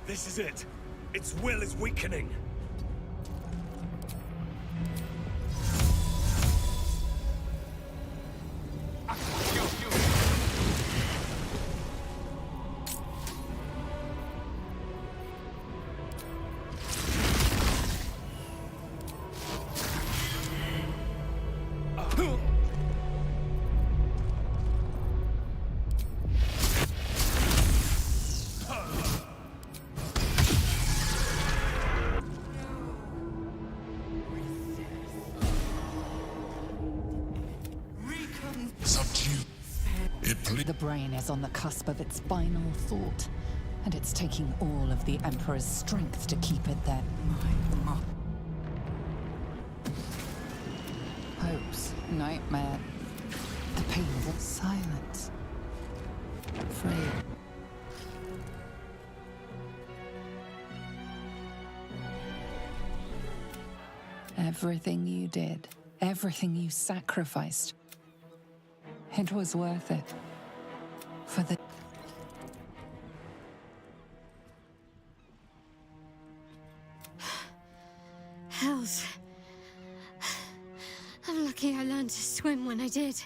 This is it. Its will is weakening. The brain is on the cusp of its final thought, and it's taking all of the Emperor's strength to keep it there. Hopes, nightmare, the painful silence, free. Everything you did, everything you sacrificed, it was worth it. For the... Hells. I'm lucky I learned to swim when I did.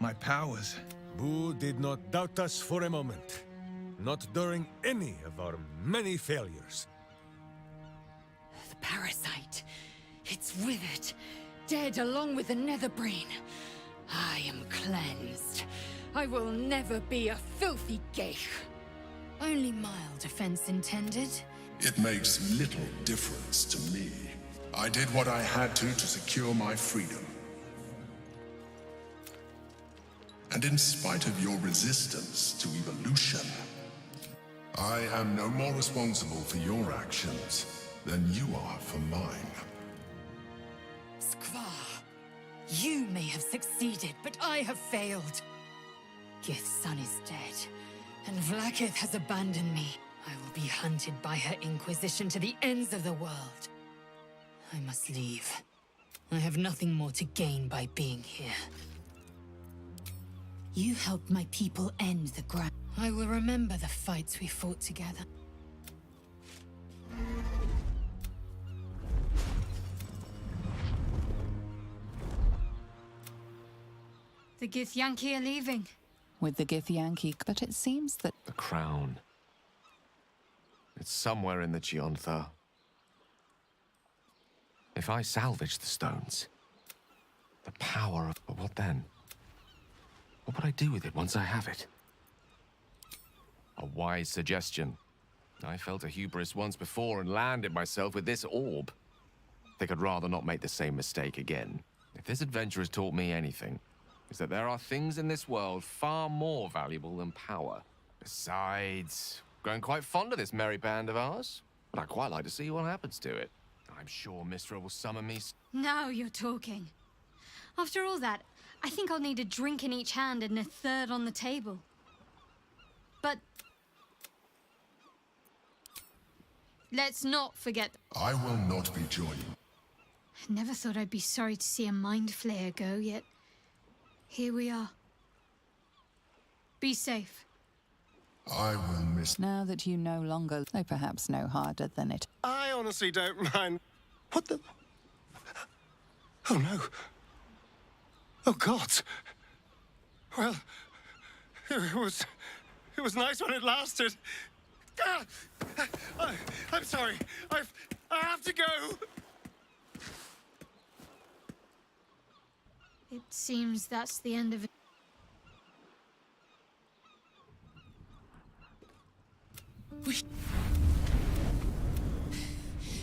My powers. Boo did not doubt us for a moment. Not during any of our many failures. The parasite. It's withered. Dead along with the nether brain. I am cleansed. I will never be a filthy geich. Only mild offense intended. It makes little difference to me. I did what I had to secure my freedom. And in spite of your resistance to evolution, I am no more responsible for your actions than you are for mine. Skvar, you may have succeeded, but I have failed. Gith's son is dead, and Vlaakith has abandoned me. I will be hunted by her Inquisition to the ends of the world. I must leave. I have nothing more to gain by being here. You helped my people end the ground. I will remember the fights we fought together. The Githyanki are leaving. With the Githyanki, but it seems that... The crown. It's somewhere in the Giontha. If I salvage the stones, the power of... But what then? What would I do with it once I have it? A wise suggestion. I felt a hubris once before and landed myself with this orb. I think I'd rather not make the same mistake again. If this adventure has taught me anything, is that there are things in this world far more valuable than power. Besides, growing quite fond of this merry band of ours, but I'd quite like to see what happens to it. I'm sure Mistra will summon me. Now you're talking. After all that, I think I'll need a drink in each hand and a third on the table. But let's not forget... I will not be joining. I never thought I'd be sorry to see a mind flayer go, yet here we are. Be safe. I will miss... Now that you no longer, though perhaps no harder than it... I honestly don't mind. What the... Oh no. Oh God. Well, it was nice when it lasted. Ah! I'm sorry. I have to go. It seems that's the end of it.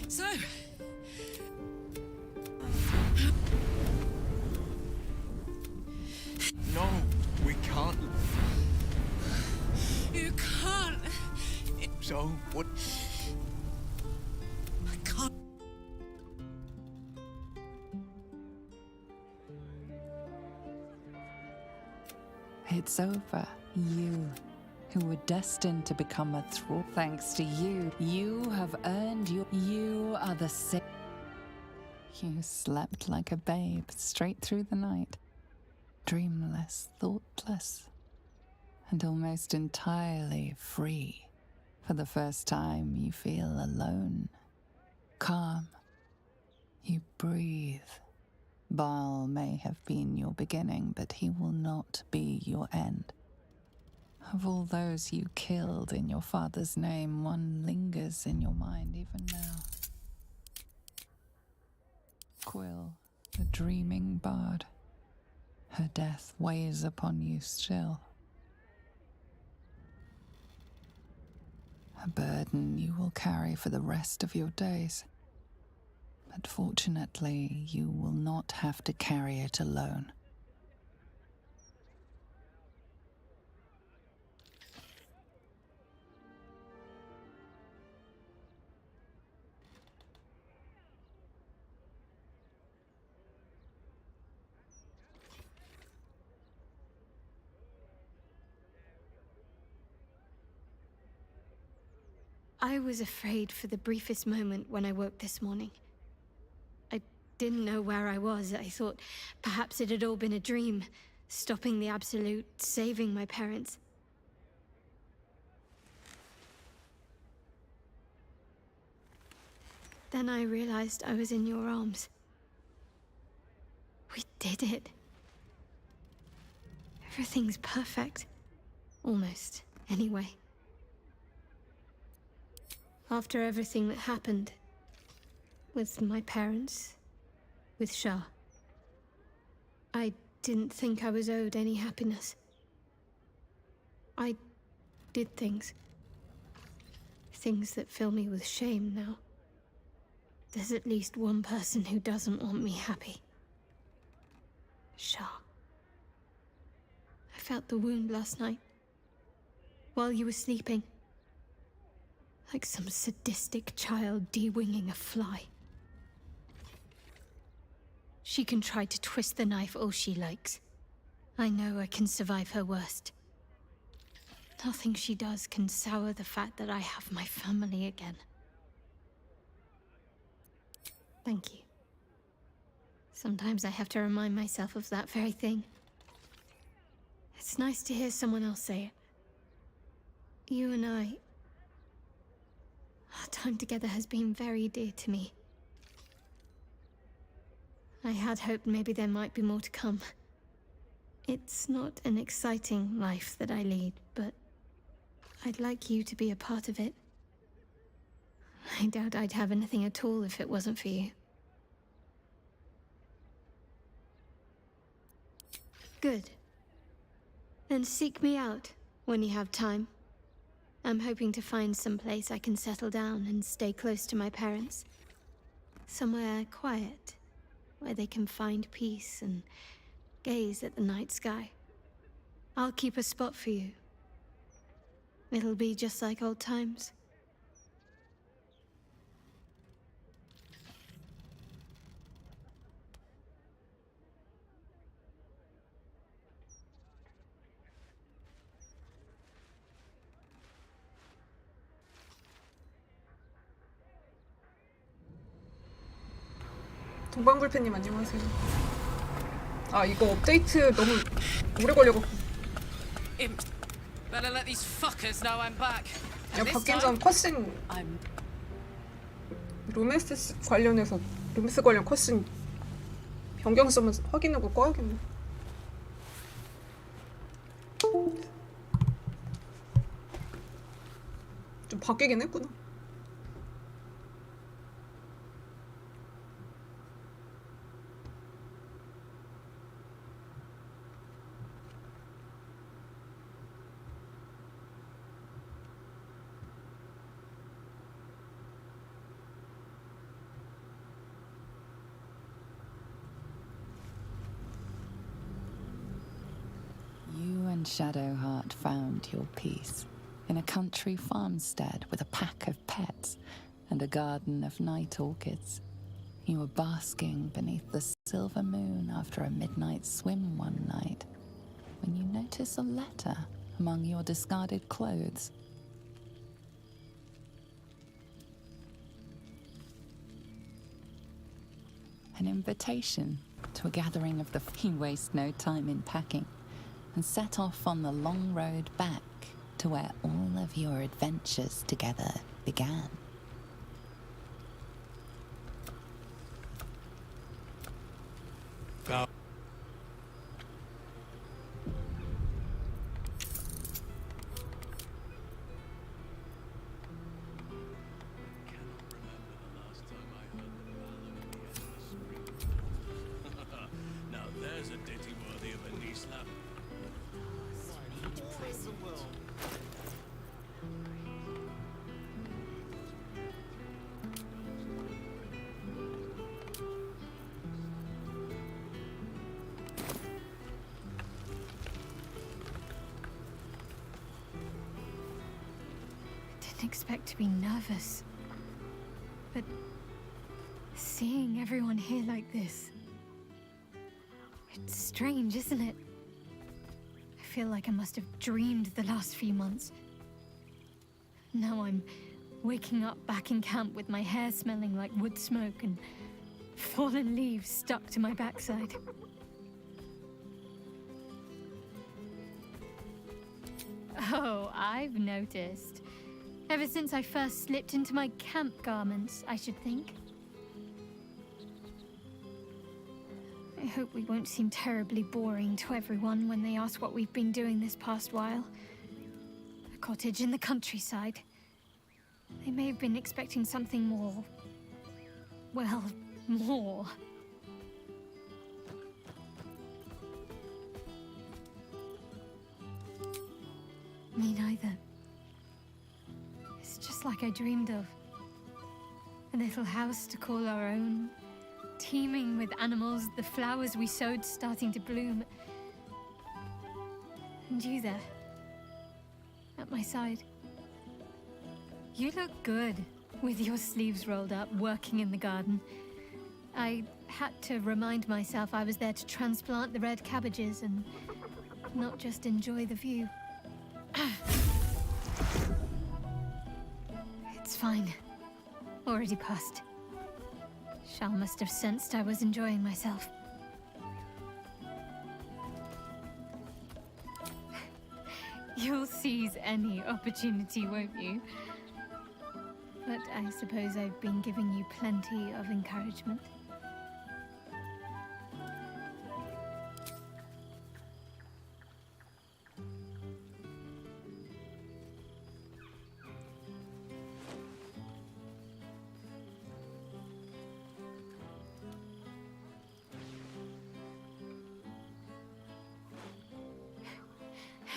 So... No, we can't. You can't... So, what? I can't... It's over. You, who were destined to become a thrall. Thanks to you, you have earned your... You are the sick. You slept like a babe straight through the night. Dreamless, thoughtless, and almost entirely free. For the first time, you feel alone, calm. You breathe. Baal may have been your beginning, but he will not be your end. Of all those you killed in your father's name, one lingers in your mind even now. Quill, the dreaming bard. Her death weighs upon you still. A burden you will carry for the rest of your days. But fortunately, you will not have to carry it alone. I was afraid for the briefest moment when I woke this morning. I didn't know where I was. I thought perhaps it had all been a dream, stopping the Absolute, saving my parents. Then I realized I was in your arms. We did it. Everything's perfect. Almost, anyway. After everything that happened, with my parents, with Shah, I didn't think I was owed any happiness. I did things that fill me with shame now. There's at least one person who doesn't want me happy. Shah. I felt the wound last night, while you were sleeping. Like some sadistic child de-winging a fly. She can try to twist the knife all she likes. I know I can survive her worst. Nothing she does can sour the fact that I have my family again. Thank you. Sometimes I have to remind myself of that very thing. It's nice to hear someone else say it. You and I... Our time together has been very dear to me. I had hoped maybe there might be more to come. It's not an exciting life that I lead, but I'd like you to be a part of it. I doubt I'd have anything at all if it wasn't for you. Good. Then seek me out when you have time. I'm hoping to find some place I can settle down and stay close to my parents. Somewhere quiet, where they can find peace and gaze at the night sky. I'll keep a spot for you. It'll be just like old times. 동방불패님 안녕하세요. 아 이거 업데이트 너무 오래 걸려갖고. Better let these fuckers know I'm back. 야 바뀐 전 컷신 로맨스 관련해서 로맨스 관련 컷신 변경점은 확인하고 꺼야겠네. 좀 바뀌긴 했구나. You and Shadowheart found your peace in a country farmstead with a pack of pets and a garden of night orchids. You were basking beneath the silver moon after a midnight swim one night when you notice a letter among your discarded clothes. An invitation to a gathering of the... You waste no time in packing and set off on the long road back to where all of your adventures together began. Now there's a ditty worthy of a knee slap. Didn't expect to be nervous. But seeing everyone here like this, it's strange, isn't it? I feel like I must have dreamed the last few months. Now I'm waking up back in camp with my hair smelling like wood smoke and fallen leaves stuck to my backside. Oh, I've noticed. Ever since I first slipped into my camp garments, I should think. I hope we won't seem terribly boring to everyone when they ask what we've been doing this past while. A cottage in the countryside. They may have been expecting something more... well, more. Me neither. It's just like I dreamed of. A little house to call our own, teeming with animals, the flowers we sowed starting to bloom. And you there, at my side. You look good, with your sleeves rolled up, working in the garden. I had to remind myself I was there to transplant the red cabbages and not just enjoy the view. It's fine. Already passed. Shal must have sensed I was enjoying myself. You'll seize any opportunity, won't you? But I suppose I've been giving you plenty of encouragement.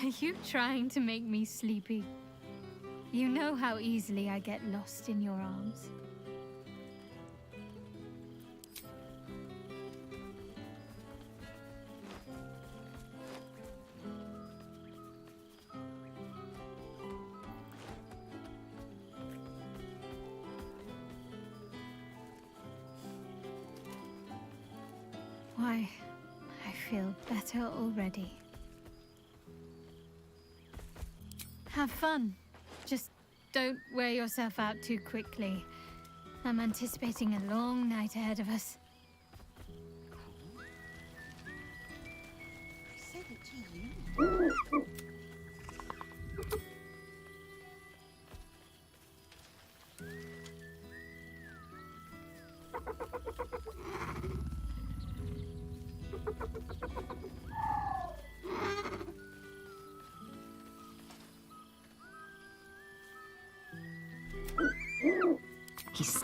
Are you trying to make me sleepy? You know how easily I get lost in your arms. Why, I feel better already. Have fun. Just don't wear yourself out too quickly. I'm anticipating a long night ahead of us.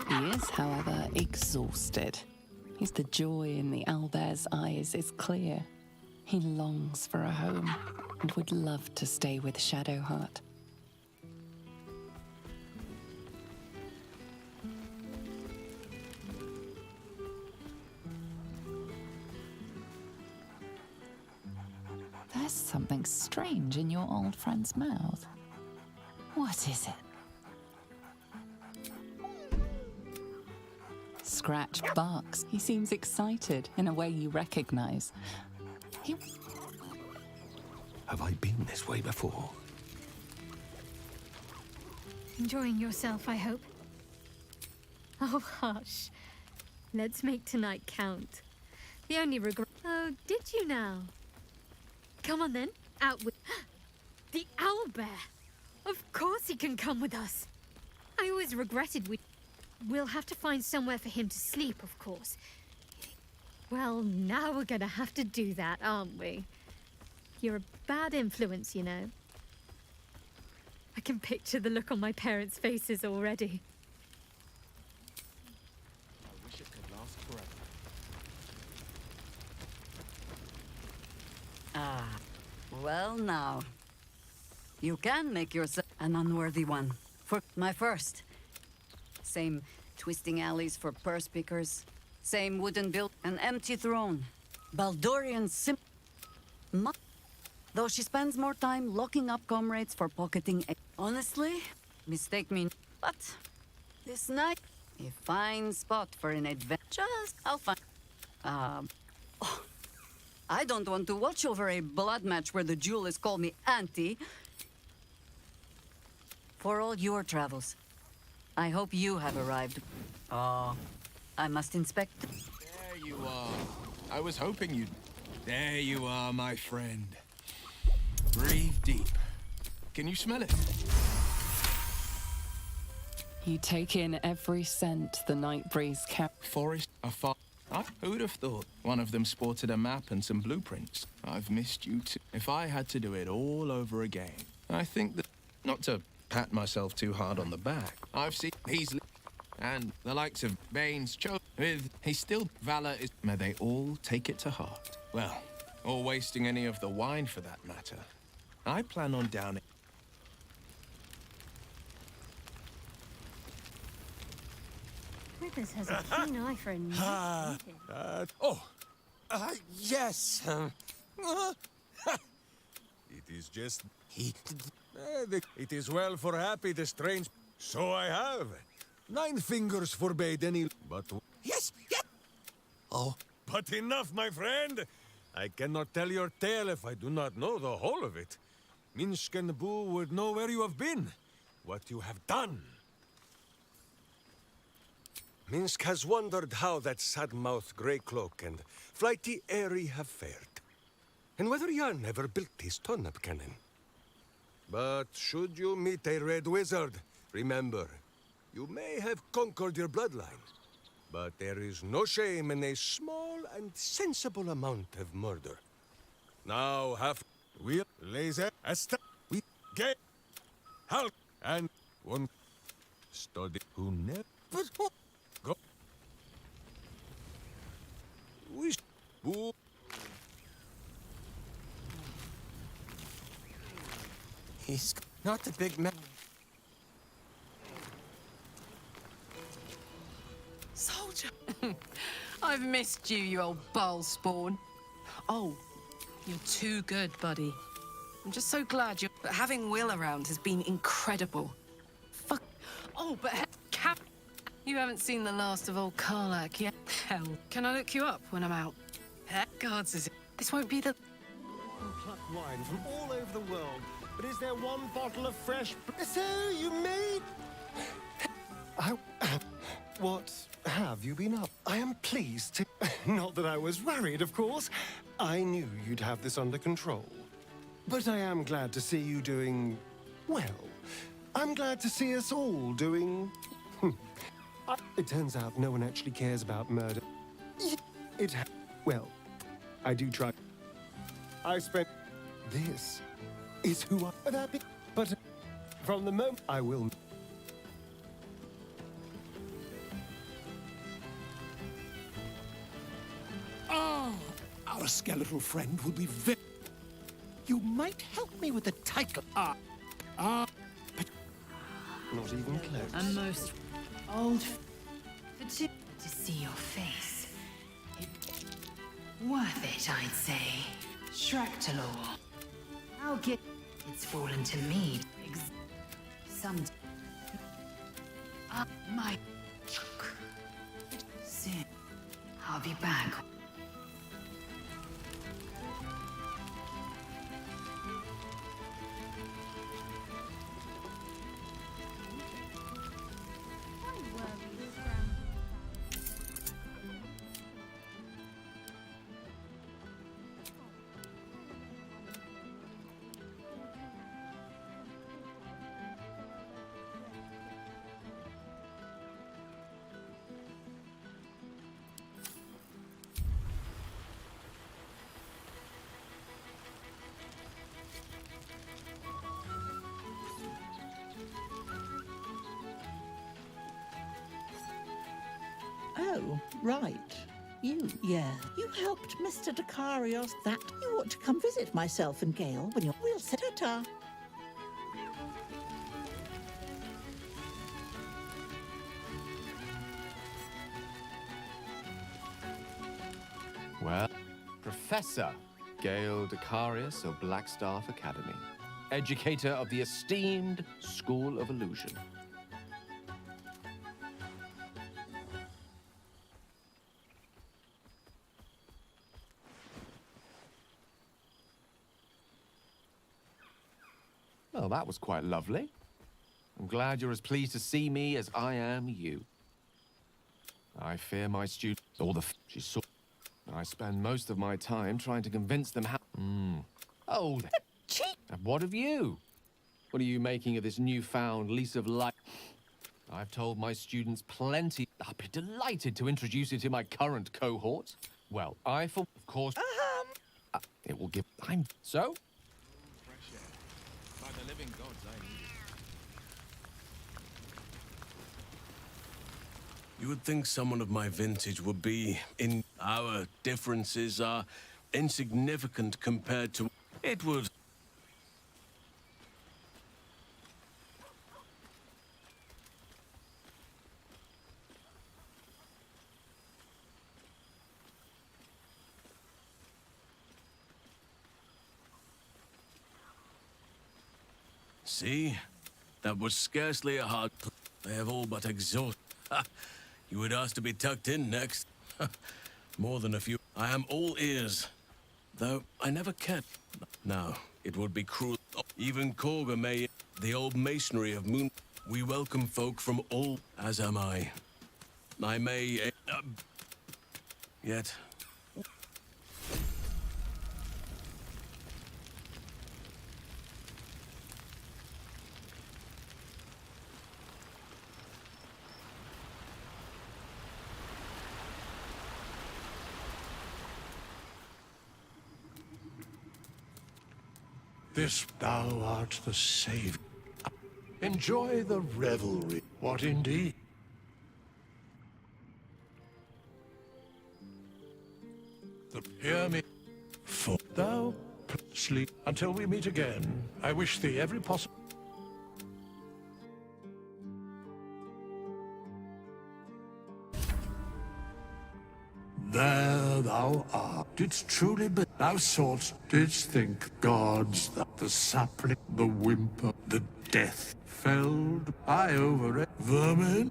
He is, however, exhausted. Yet the joy in the owlbear's eyes is clear. He longs for a home and would love to stay with Shadowheart. There's something strange in your old friend's mouth. What is it? Scratch barks. He seems excited in a way you recognize. Have I been this way before? Enjoying yourself, I hope. Oh, hush. Let's make tonight count. The only regret... Oh, did you now? Come on then, out with... The owlbear! Of course he can come with us. I always regretted we'll have to find somewhere for him to sleep, of course. Well, now we're gonna have to do that, aren't we? You're a bad influence, you know. I can picture the look on my parents' faces already. I wish it could last forever. Ah, well now. You can make yourself an unworthy one. For my first. Same twisting alleys for purse pickers. Same wooden build, an empty throne. Baldurian though she spends more time locking up comrades for pocketing. Honestly, mistake me, but this night, a fine spot for an adventure. I'll find. Oh, I don't want to watch over a blood match where the jewelers call me auntie. For all your travels, I hope you have arrived. Oh, I must inspect. There you are. I was hoping you'd... There you are, my friend. Breathe deep. Can you smell it? You take in every scent the night breeze Forest afar. Who'd have thought one of them sported a map and some blueprints? I've missed you too. If I had to do it all over again, I think that... Not to pat myself too hard on the back. I've seen and the likes of Baines with he's still valor is... May they all take it to heart. Well, or wasting any of the wine for that matter. I plan on downing... Withers has a keen eye for a new Yes. It is just... It is well for happy the strange... So I have. 9 fingers forbade any... But... Yes, yes! Oh. But enough, my friend! I cannot tell your tale if I do not know the whole of it. Minsk and Boo would know where you have been, what you have done. Minsk has wondered how that sad-mouthed grey cloak and flighty Aerie have fared, and whether Jan ever built his turnip cannon. But should you meet a red wizard, remember, you may have conquered your bloodline, but there is no shame in a small and sensible amount of murder. Now we'll laser we get help and one study who never go. We boo. He's not a big man. Soldier! I've missed you, you old ball spawn. Oh, you're too good, buddy. I'm just so glad you're... But having Will around has been incredible. Fuck. Oh, but Cap... You haven't seen the last of old Karlak yet. Hell, can I look you up when I'm out? Gods, is it? This won't be the... Pluck wine from all over the world, but is there one bottle of fresh... So you made... What have you been up? I am pleased to... Not that I was worried, of course. I knew you'd have this under control. But I am glad to see you doing... well. I'm glad to see us all doing... It turns out no one actually cares about murder. Well, I do try. I spent... This is who I... That be... But from the moment I will... Our skeletal friend will be very... You might help me with the title. Not even close. A most old... To see your face. Worth it, I'd say. Shrek-to-lore. I'll get... It's fallen to me. Some... My... Soon. I'll be back. Oh, right. You, yeah. You helped Mr. Dicarios. That you ought to come visit myself and Gale when you're... We'll set ta. Well, Professor Gale Dicarius of Blackstaff Academy, educator of the esteemed School of Illusion. Well, that was quite lovely. I'm glad you're as pleased to see me as I am you. I fear my students, all the she saw. I spend most of my time trying to convince them how... Oh, and what of you? What are you making of this newfound lease of life? I've told my students plenty. I'll be delighted to introduce you to my current cohort. Well, of course... it will give... So? By the living gods, I need it. You would think someone of my vintage would be in... Our differences are insignificant compared to... It would... See? That was scarcely a hard... They have all but exhausted. You would ask to be tucked in next. More than a few. I am all ears. Though I never cared. Now, it would be cruel. Even Korga may... The old masonry of Moon... We welcome folk from all... As am I. I may... Yet... This thou art the Saviour. Enjoy the revelry. What indeed? Hear me. For thou sleep until we meet again. I wish thee every possible... There thou art. Didst truly be thou soulst, didst think gods that the sapling, the whimper, the death felled I over it. Vermin?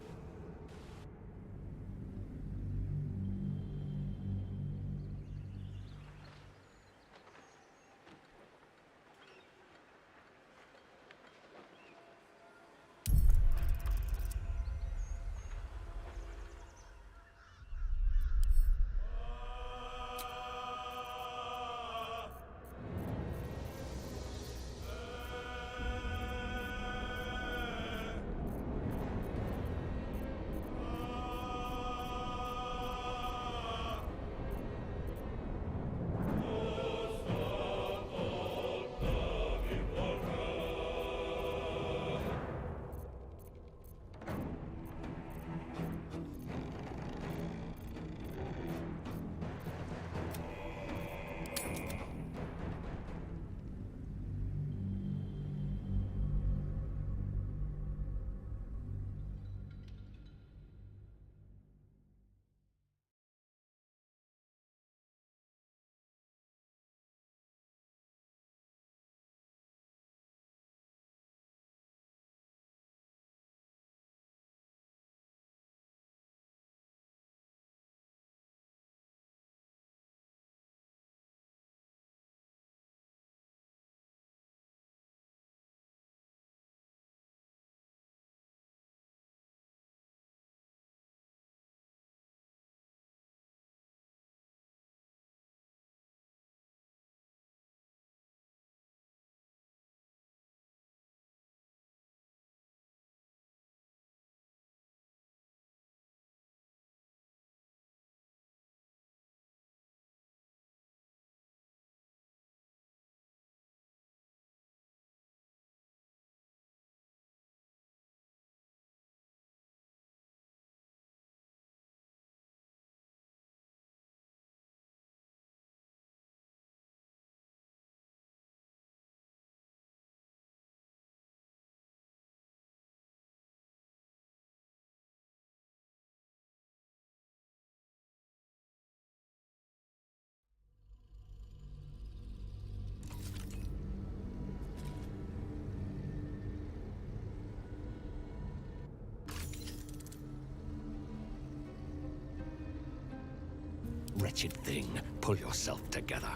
wretched thing. Pull yourself together.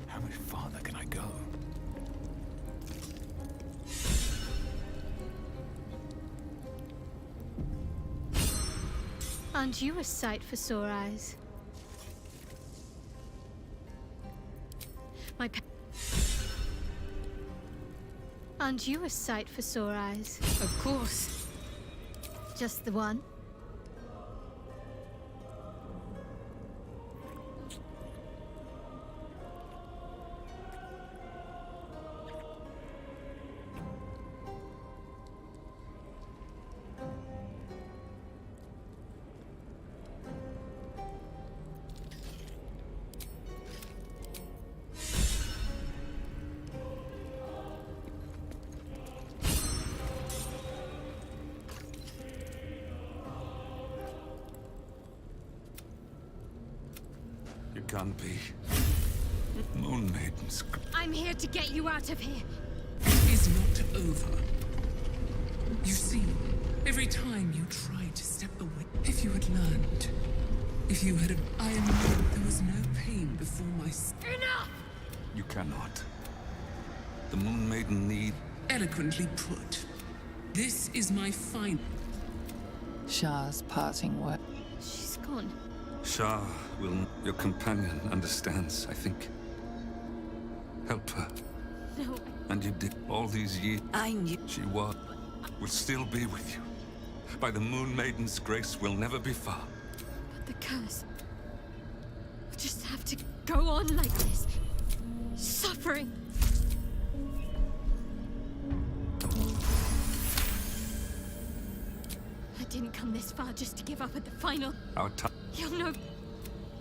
How much farther can I go? Aren't you a sight for sore eyes? Aren't you a sight for sore eyes? Of course. Just the one? It can't be. Moon Maidens. I'm here to get you out of here. It is not over. You see, every time you tried to step away, if you had learned, if you had... I knew there was no pain before my... Enough! You cannot. The Moon Maiden need... Eloquently put. This is my final... Shah's parting word. She's gone. Shah will... Your companion understands, I think. Help her. No. And you did all these years. I knew. She will still be with you. By the Moon Maiden's grace, we'll never be far. But the curse... We'll just have to go on like this. Suffering. I didn't come this far just to give up at the final. Our time... You'll know...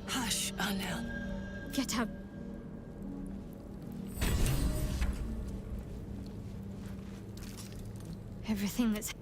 Hush, Alel. Get out. Everything that's...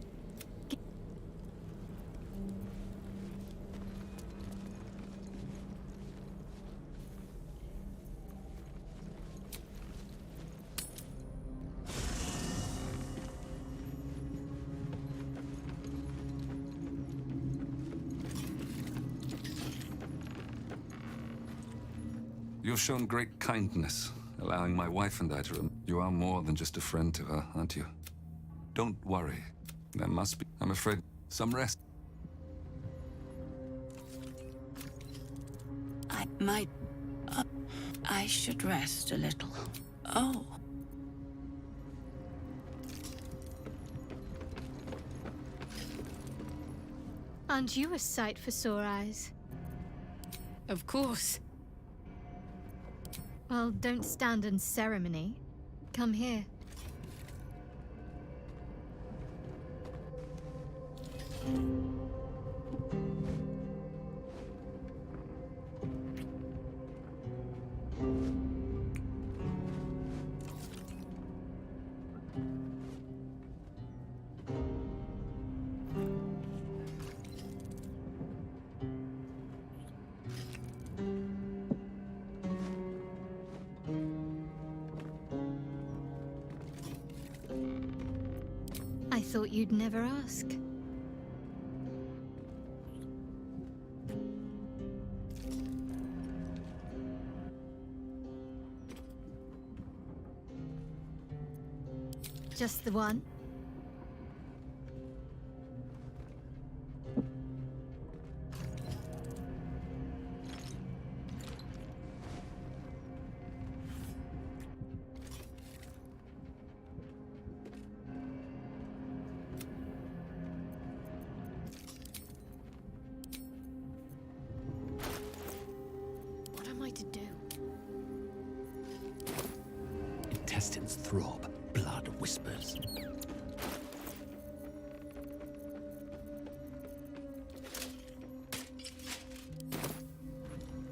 You've shown great kindness, allowing my wife and I to... You are more than just a friend to her, aren't you? Don't worry. There must be, I'm afraid, some rest. I might... I should rest a little. Oh. Aren't you a sight for sore eyes? Of course. Well, don't stand in ceremony. Come here. I thought you'd never ask. Just the one? What am I to do? Intestines throb, blood whispers.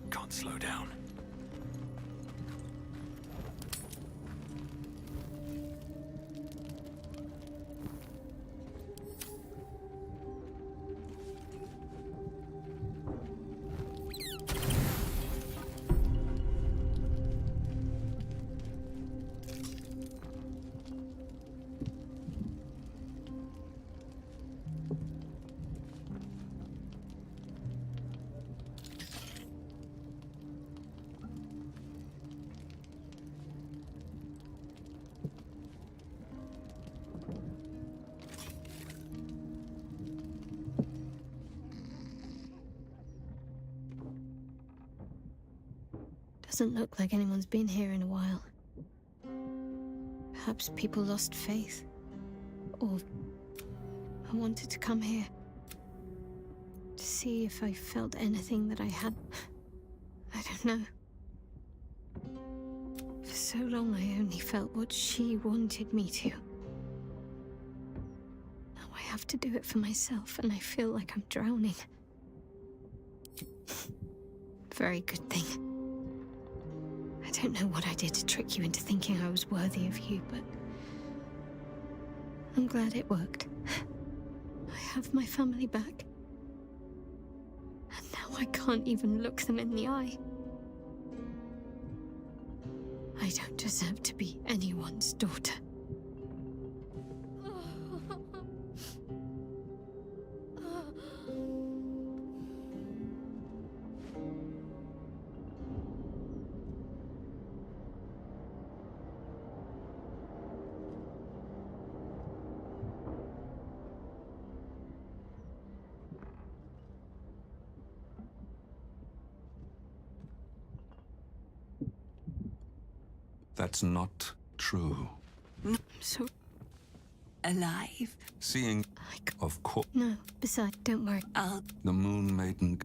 Can't slow down. doesn't look like anyone's been here in a while. Perhaps people lost faith. Or I wanted to come here to see if I felt anything that I had. I don't know. For so long, I only felt what she wanted me to. Now I have to do it for myself, and I feel like I'm drowning. Very good thing. I don't know what I did to trick you into thinking I was worthy of you, but I'm glad it worked. I have my family back. And now I can't even look them in the eye. I don't deserve to be anyone's daughter. That's not true. I'm so Alive? Seeing, of course, No, besides, don't worry. the Moon Maiden.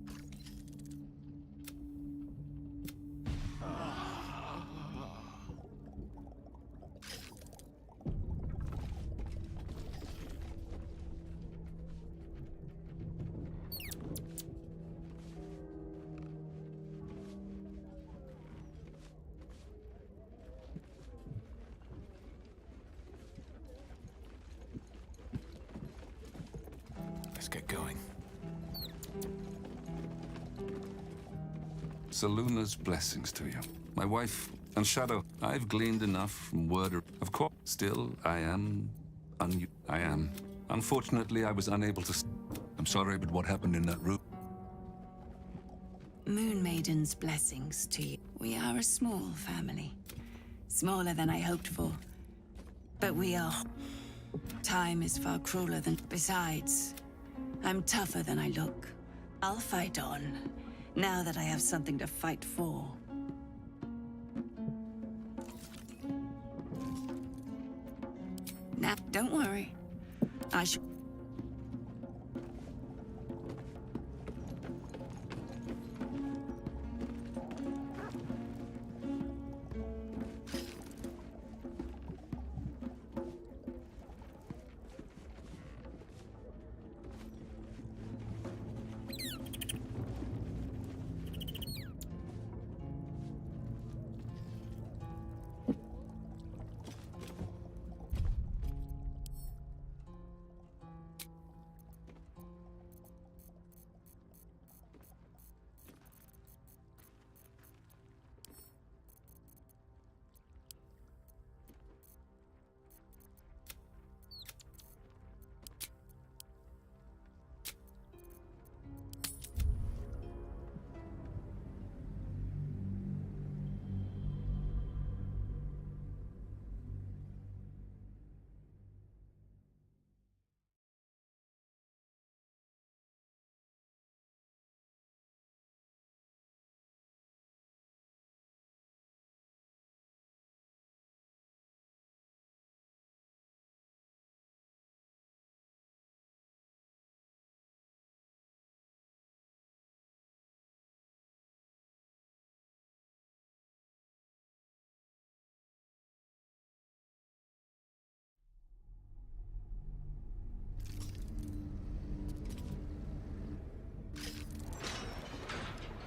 Let's get going. Saluna's blessings to you. My wife and Shadow, I've gleaned enough from word. Of course, still, I am. Unfortunately, I was unable to. I'm sorry, but what happened in that room? Moon Maiden's blessings to you. We are a small family. Smaller than I hoped for. But we are. Time is far crueler than. Besides, I'm tougher than I look. I'll fight on, now that I have something to fight for. Now, don't worry. I should.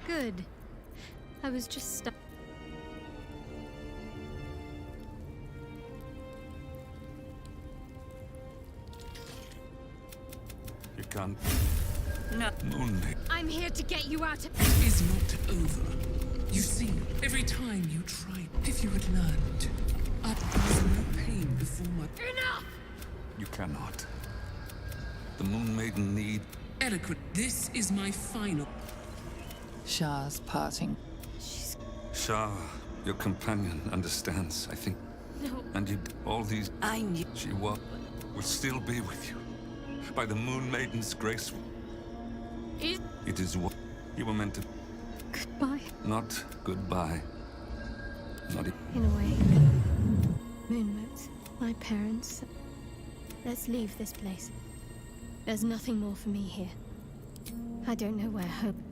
Good. I was just stuck. You can't. No. Moon Maiden. I'm here to get you out of. It is not over. You see, every time you tried, if you had learned, there was no pain before my. Enough! You cannot. The Moon Maiden need. Eloquent. This is my final. Shah's parting. Shah, your companion, understands, I think. No. And you, all these. I knew. She will still be with you. By the Moon Maiden's grace. It is what you were meant to. Goodbye. Not goodbye. Not e- In a way. Moonmoats, my parents. Let's leave this place. There's nothing more for me here. I don't know where home.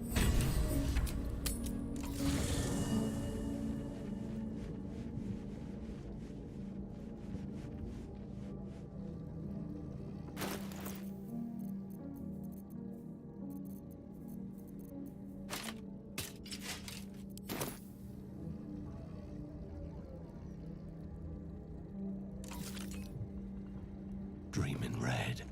Dreamin' red.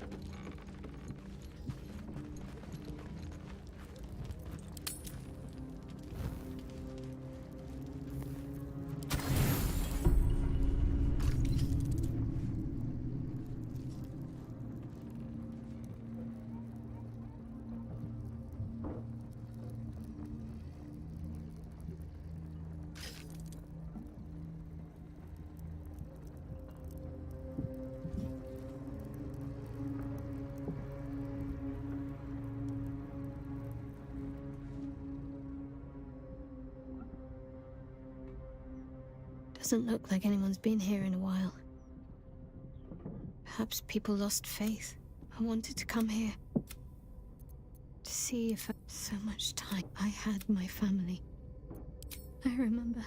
Doesn't look like anyone's been here in a while. Perhaps people lost faith. I wanted to come here. To see if so much time I had my family. I remember.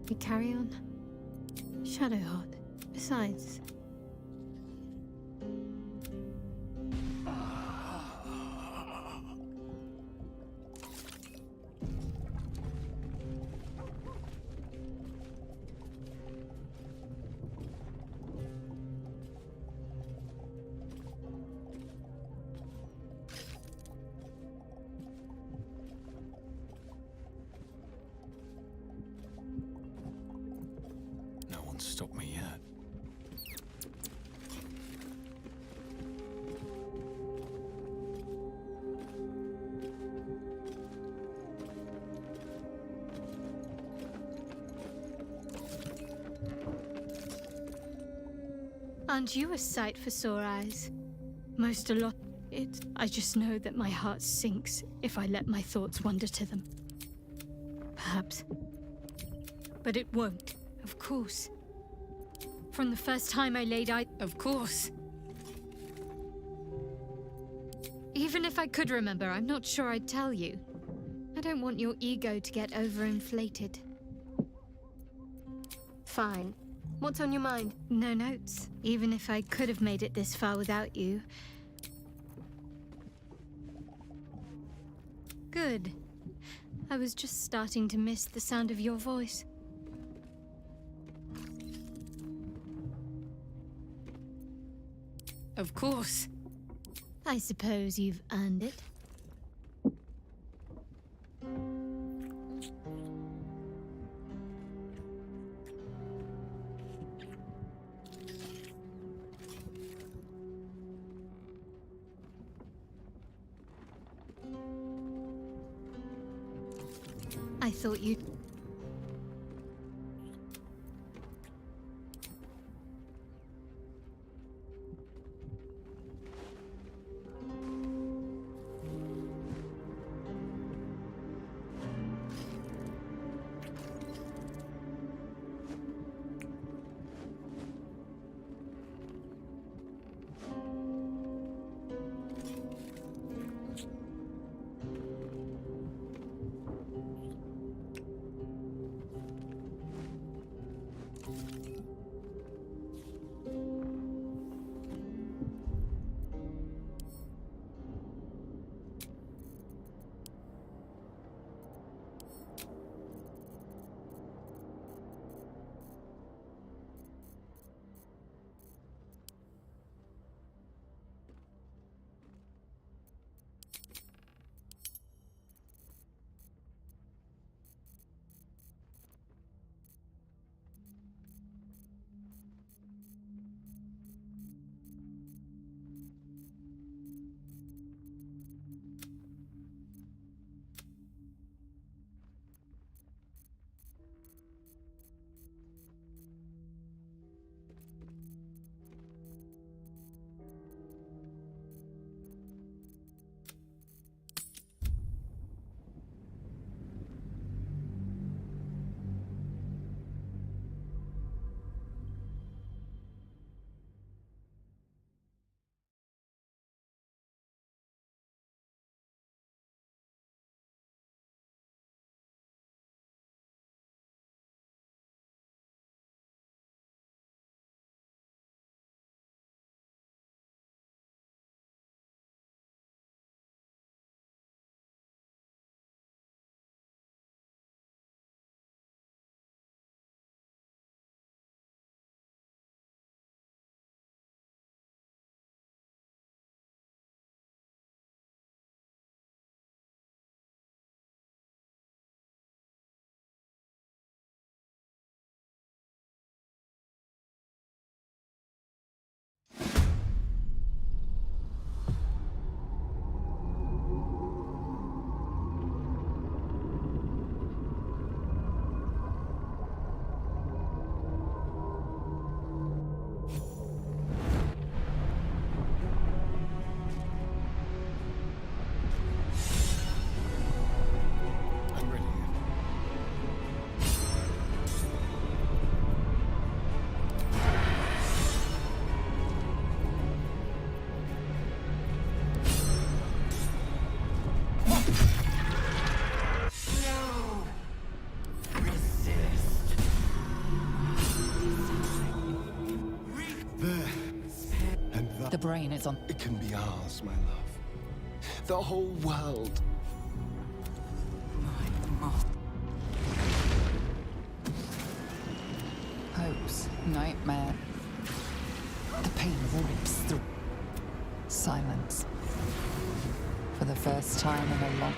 We carry on. Shadowheart. Besides, No one's stopped me yet. aren't you a sight for sore eyes? Most a lot. I just know that my heart sinks if I let my thoughts wander to them. Perhaps. But it won't, of course. From the first time I laid eyes, of course. Even if I could remember, I'm not sure I'd tell you. I don't want your ego to get overinflated. Fine. What's on your mind? No notes. Even if I could have made it this far without you. Good. I was just starting to miss the sound of your voice. Of course. I suppose you've earned it. I thought you'd... The brain is on. It can be ours, my love. The whole world. Hopes, nightmare. The pain rips through. Silence. For the first time in a long...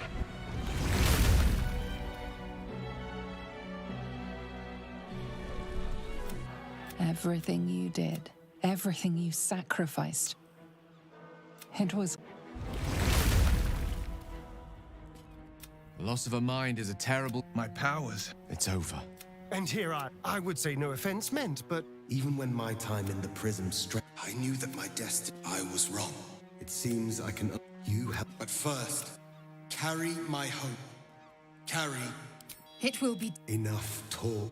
Everything you did, everything you sacrificed, it was... The loss of a mind is a terrible... My powers. It's over. And here I would say no offense meant, but even when my time in the prism I knew that my destiny, I was wrong. It seems I can... You have... But first, carry my hope. Carry... It will be... Enough talk.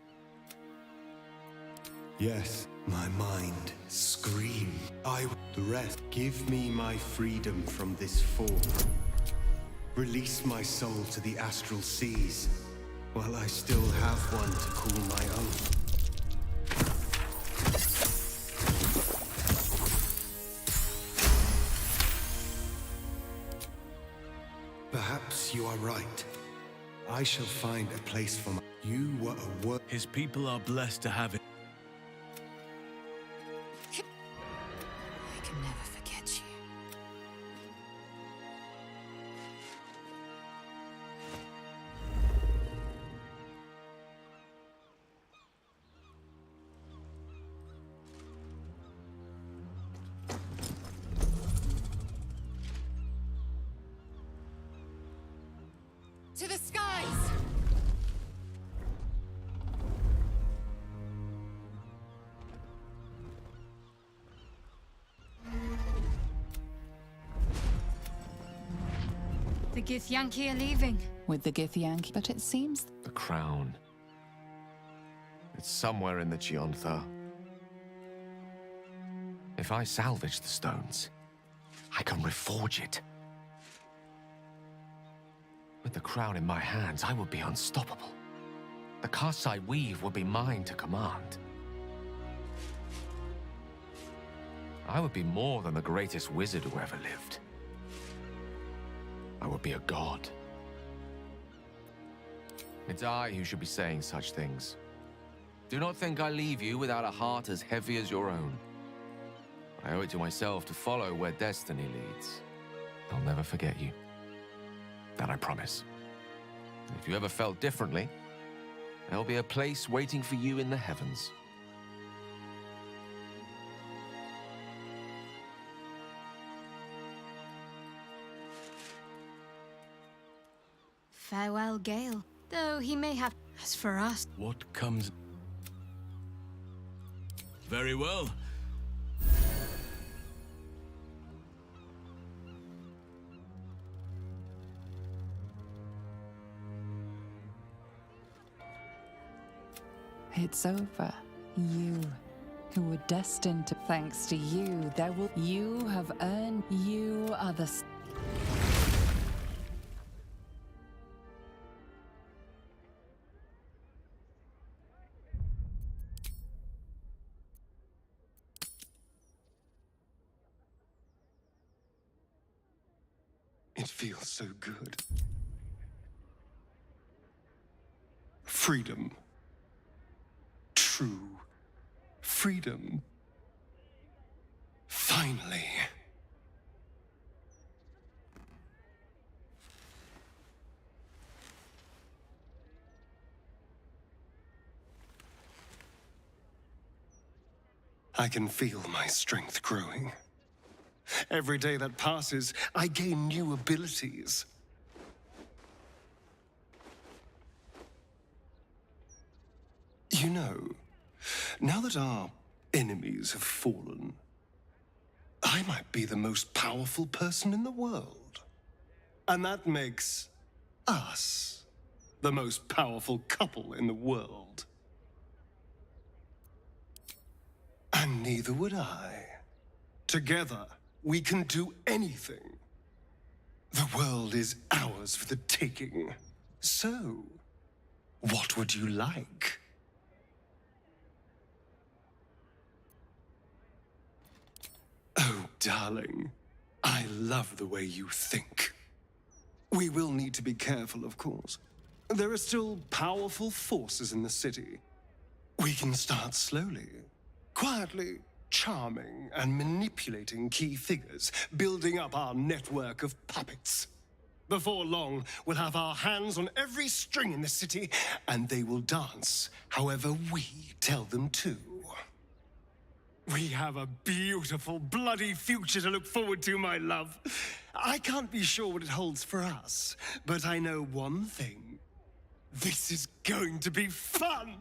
Yes, my mind. Scream. The rest. Give me my freedom from this form. Release my soul to the astral seas, while I still have one to call my own. Perhaps you are right. I shall find a place for my... You were a word... His people are blessed to have it. I can never forget you. To the skies! The Githyanki are leaving. With the Githyanki, but it seems... The crown. It's somewhere in the Chiontha. If I salvage the stones, I can reforge it. With the crown in my hands, I would be unstoppable. The casts I weave would be mine to command. I would be more than the greatest wizard who ever lived. I would be a god. It's I who should be saying such things. Do not think I leave you without a heart as heavy as your own. I owe it to myself to follow where destiny leads. I'll never forget you. That I promise. And if you ever felt differently, there'll be a place waiting for you in the heavens. Farewell, Gale. Though he may have... As for us... What comes... Very well. It's over. You, who were destined to... Thanks to you, there will... You have earned... You are the... it feels so good. Freedom. True freedom. Finally. I can feel my strength growing. Every day that passes, I gain new abilities. You know, now that our enemies have fallen, I might be the most powerful person in the world. And that makes us the most powerful couple in the world. And neither would I. Together, we can do anything. The world is ours for the taking. So, what would you like? Oh, darling, I love the way you think. We will need to be careful, of course. There are still powerful forces in the city. We can start slowly, quietly, charming and manipulating key figures, building up our network of puppets. Before long, we'll have our hands on every string in the city, and they will dance however we tell them to. We have a beautiful, bloody future to look forward to, my love. I can't be sure what it holds for us, but I know one thing. This is going to be fun!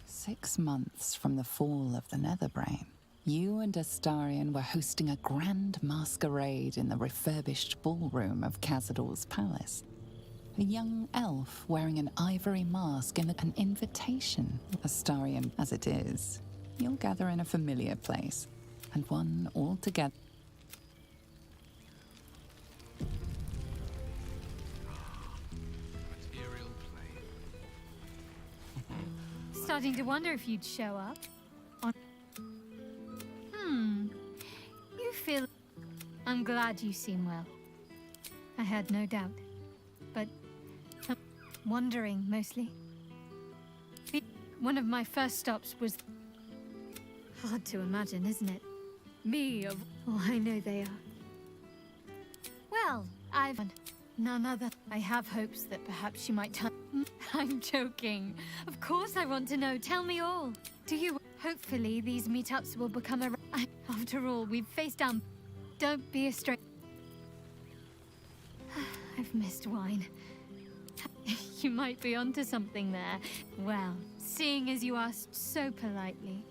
6 months from the fall of the Netherbrain, you and Astarion were hosting a grand masquerade in the refurbished ballroom of Cazador's palace. A young elf wearing an ivory mask and an invitation. Astarion, as it is, you'll gather in a familiar place, and one altogether. Starting to wonder if you'd show up. You feel... I'm glad you seem well. I had no doubt. But... wondering, mostly. One of my first stops was... Hard to imagine, isn't it? Me of... Oh, I know they are. Well, I've... None other... I have hopes that perhaps you might tell... I'm joking. Of course I want to know. Tell me all. Do you... Hopefully these meetups will become a... After all, we've faced down... Don't be a stranger. I've missed wine. You might be onto something there. Well, seeing as you asked so politely.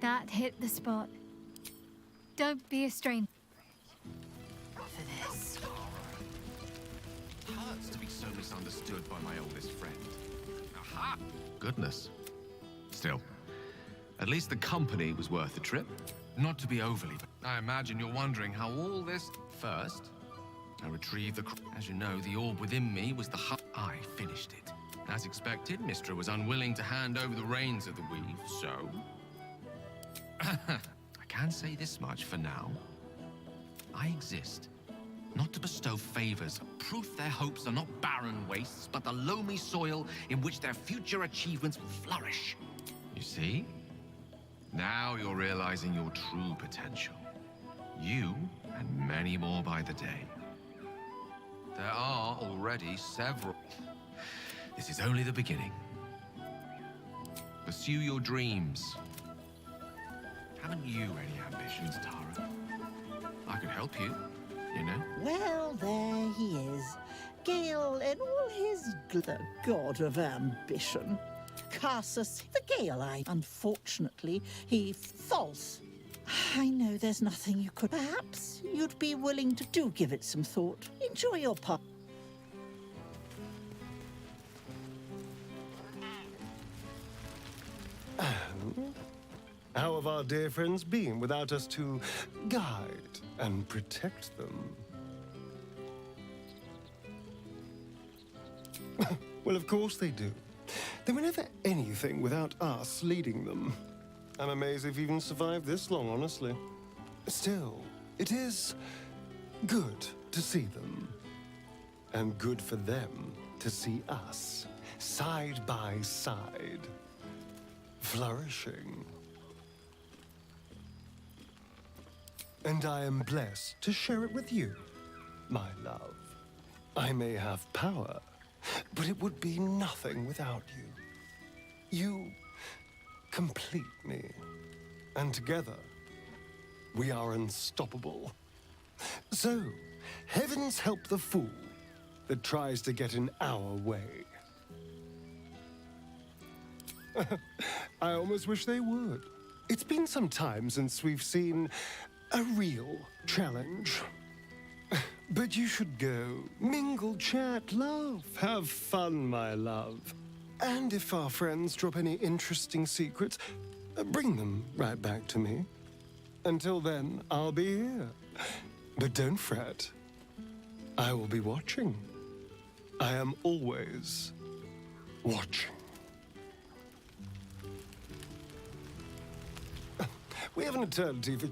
That hit the spot. Don't be a stranger. For this. Hurts to be so misunderstood by my oldest friend. Aha! Goodness. Still, at least the company was worth the trip. Not to be overly, but I imagine you're wondering how all this... First, I retrieved the... As you know, the orb within me was the hub. I finished it. As expected, Mistra was unwilling to hand over the reins of the weave, so... I can say this much for now. I exist, not to bestow favors, proof their hopes are not barren wastes, but the loamy soil in which their future achievements will flourish. You see? Now you're realizing your true potential. You, and many more by the day. There are already several. This is only the beginning. Pursue your dreams. Haven't you any ambitions, Tara? I could help you, you know? Well, there he is. Gale in all his... the god of ambition. Carsus, the Gale eye. Unfortunately, he false. I know there's nothing you could. Perhaps you'd be willing to give it some thought. Enjoy your part. How have our dear friends been without us to guide and protect them? Well, of course they do. They were never anything without us leading them. I'm amazed they've even survived this long, honestly. Still, it is good to see them. And good for them to see us, side by side, flourishing. And I am blessed to share it with you, my love. I may have power, but it would be nothing without you. You complete me, and together, we are unstoppable. So, heavens help the fool that tries to get in our way. I almost wish they would. It's been some time since we've seen a real challenge. But you should go. Mingle, chat, laugh, have fun, my love. And if our friends drop any interesting secrets, bring them right back to me. Until then, I'll be here. But don't fret. I will be watching. I am always watching. We have an eternity for...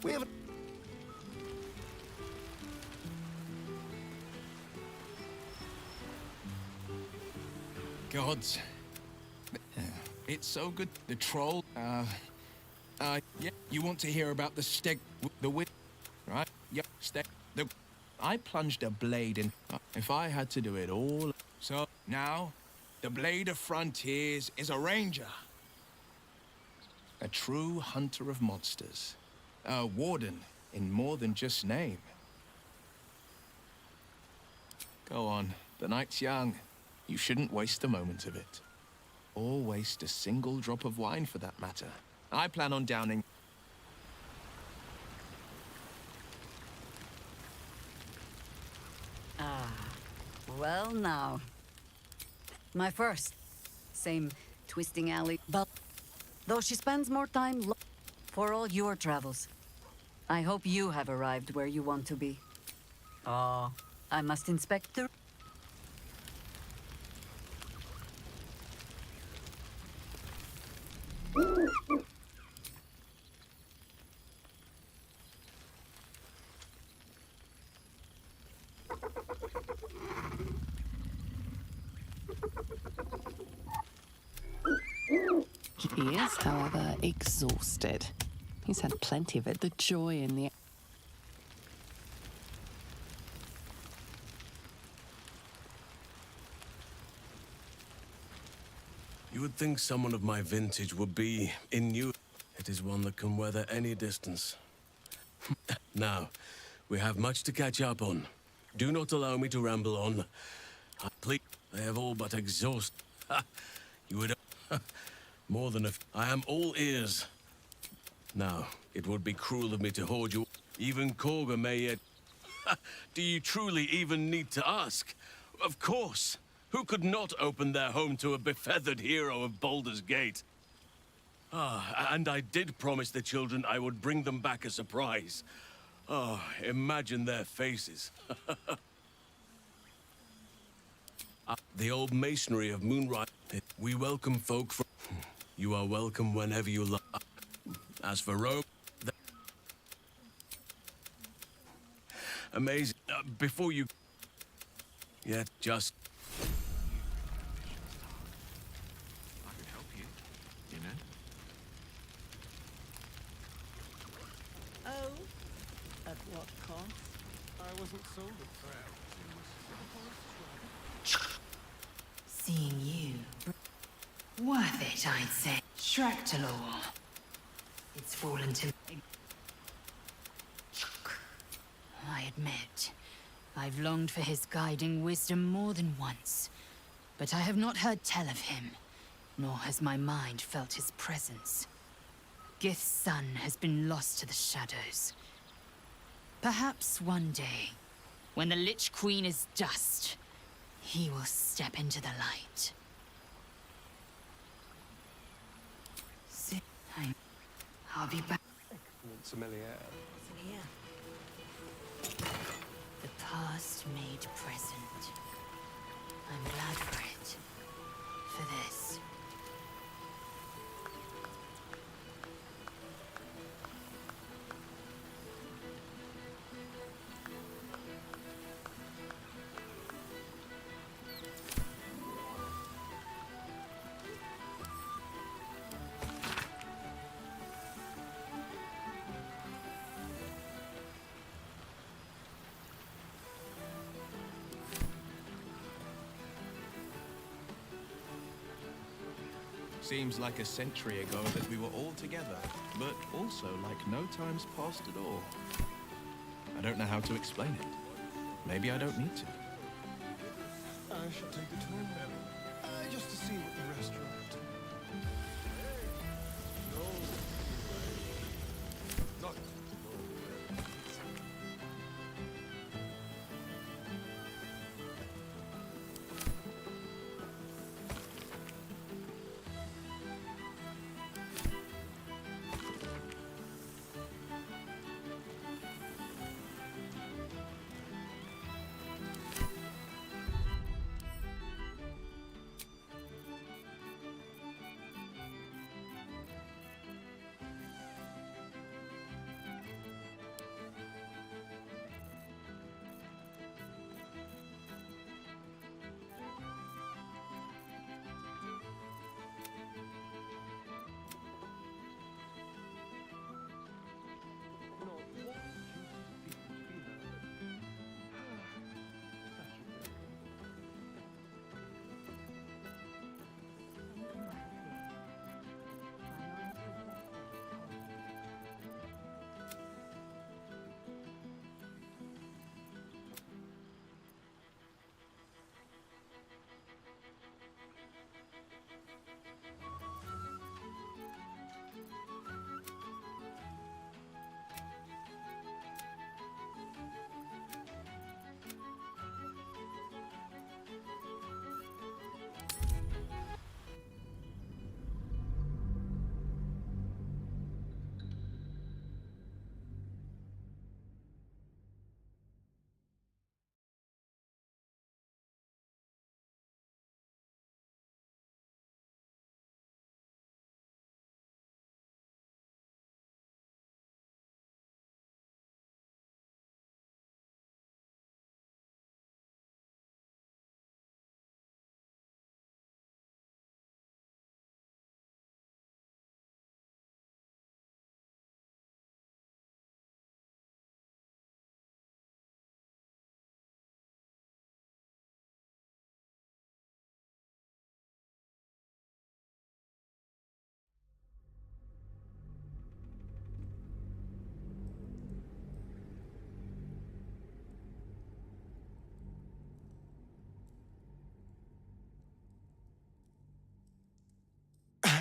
We have a... Gods. It's so good. The troll, yeah, you want to hear about the steg... the wit... right? Yep, steg... I plunged a blade in... if I had to do it all... So, now, the Blade of Frontiers is a ranger. A true hunter of monsters. A warden in more than just name. Go on, the night's young. You shouldn't waste a moment of it. Or waste a single drop of wine for that matter. I plan on downing... Ah, well now. My first. Same twisting alley, but though she spends more time for all your travels. I hope you have arrived where you want to be. Oh, I must inspect the... He is, however, exhausted. He's had plenty of it. The joy in the... You would think someone of my vintage would be in you. It is one that can weather any distance. Now, we have much to catch up on. Do not allow me to ramble on. Please, I have all but exhausted. You would... more than a... I am all ears. Now, it would be cruel of me to hoard you. Even Korga may yet... Do you truly even need to ask? Of course. Who could not open their home to a befeathered hero of Baldur's Gate? Ah, and I did promise the children I would bring them back a surprise. Oh, imagine their faces. The old masonry of Moonrise. We welcome folk from... You are welcome whenever you like. As for Rome... Amazing. Before you... Yeah, just... I could help you, you know? Oh, at what cost? I wasn't sold at Seeing you. Worth it, I'd say. Shractalor. It's fallen to me. I admit, I've longed for his guiding wisdom more than once. but I have not heard tell of him, nor has my mind felt his presence. Gith's son has been lost to the shadows. Perhaps one day, when the Lich Queen is dust, he will step into the light. I'll be back. The past made present. I'm glad for it. For this. Seems like a century ago that we were all together, but also like no time's passed at all. I don't know how to explain it. Maybe I don't need to. I should take a tour. Just to see what the restaurant...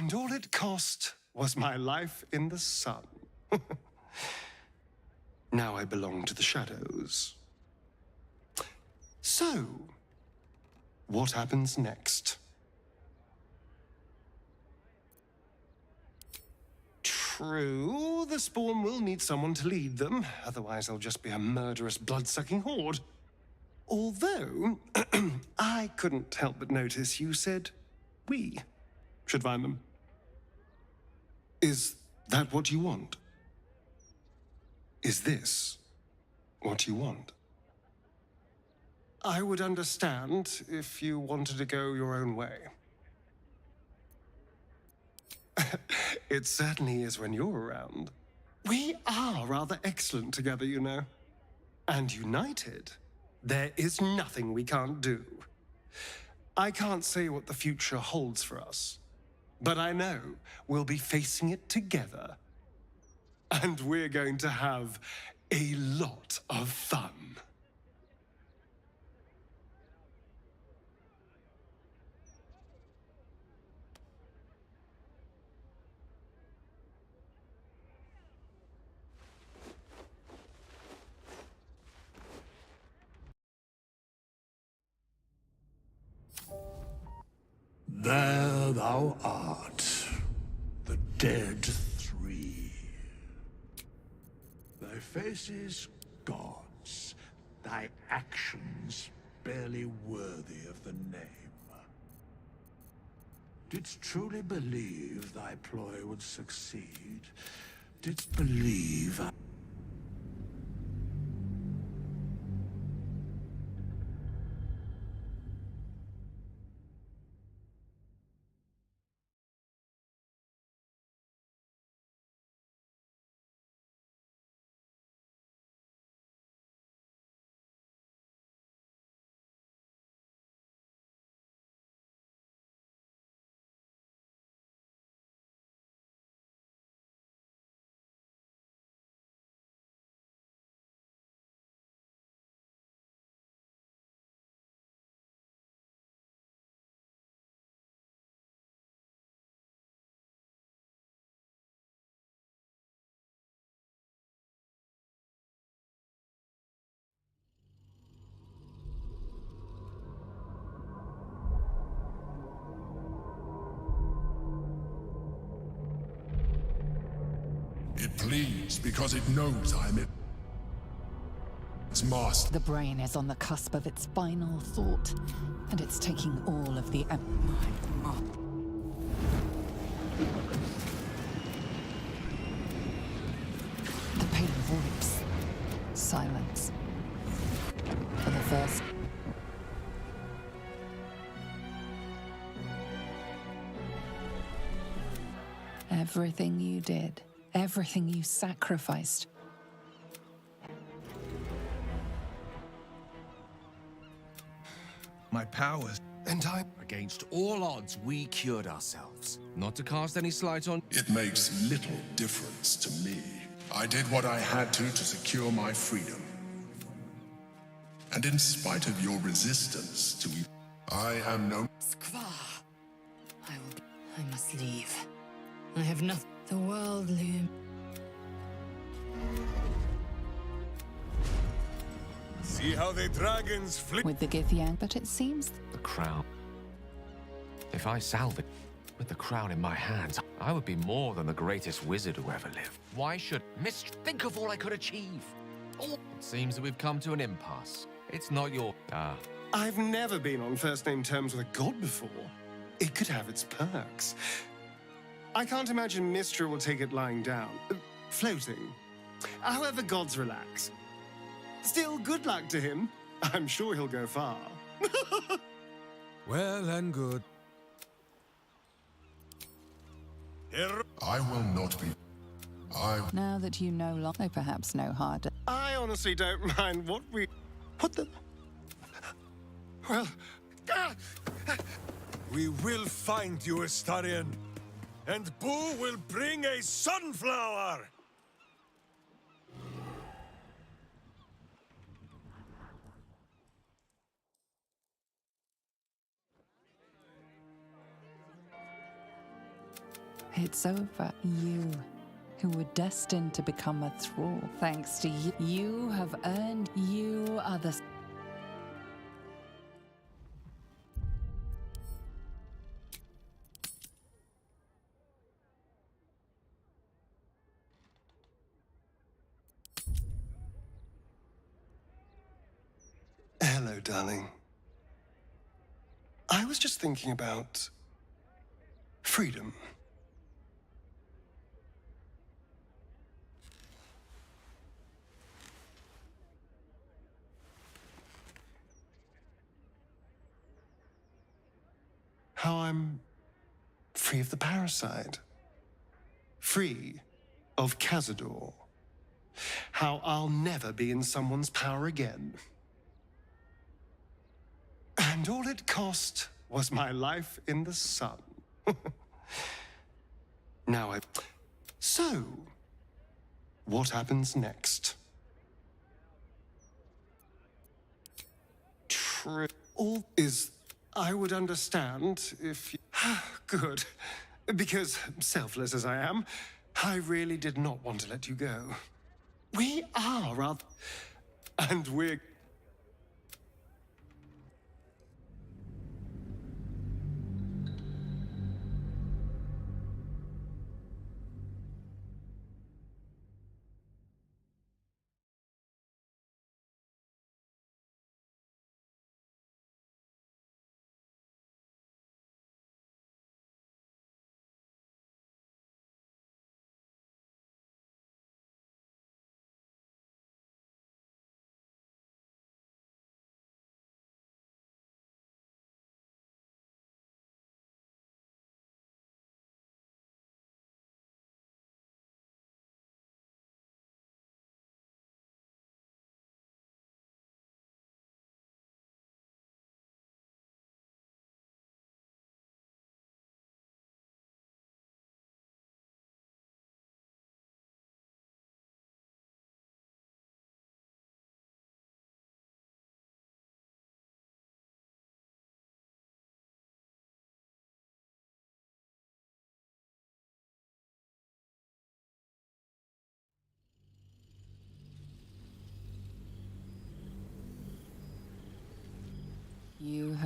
And all it cost was my life in the sun. Now I belong to the shadows. So, what happens next? True, the Spawn will need someone to lead them, otherwise they'll just be a murderous, blood-sucking horde. Although, I couldn't help but notice you said we should find them. Is that what you want? Is this what you want? I would understand if you wanted to go your own way. It certainly is when you're around. We are rather excellent together, you know. And united, there is nothing we can't do. I can't say what the future holds for us, but I know we'll be facing it together. And we're going to have a lot of fun. There thou art, the dead three. Thy faces gods, thy actions barely worthy of the name. Didst truly believe thy ploy would succeed? Didst believe It pleads because it knows I'm its master. The brain is on the cusp of its final thought, and it's taking all of the The pain rips. Silence. For the first. Everything you did, everything you sacrificed. My powers. And I... Against all odds, we cured ourselves. Not to cast any slight on... It makes little difference to me. I did what I had to secure my freedom. And in spite of your resistance to me, I am no... Skvar. I must leave. I have nothing. The world looms. See how the dragons flee with the Githyank, but it seems the crown. If I salvage with the crown in my hands, I would be more than the greatest wizard who ever lived. Why should think of all I could achieve? Oh, it seems that we've come to an impasse. It's not your I've never been on first-name terms with a god before. It could have its perks. I can't imagine Mystra will take it lying down. Floating. However gods relax. Still, good luck to him. I'm sure he'll go far. well and good. I will not be... Now that you no longer perhaps know harder. I honestly don't mind what we... What the... Well... We will find you, Astarion. And Boo will bring a sunflower! It's over. You, who were destined to become a thrall, thanks to you. You have earned. You are the... Hello, darling. I was just thinking about... freedom. How I'm free of the parasite. Free of Cazador. How I'll never be in someone's power again. And all it cost was my life in the sun. Now So, what happens next? All is... I would understand if you... Good. Because, selfless as I am, I really did not want to let you go. We are rather... And we're...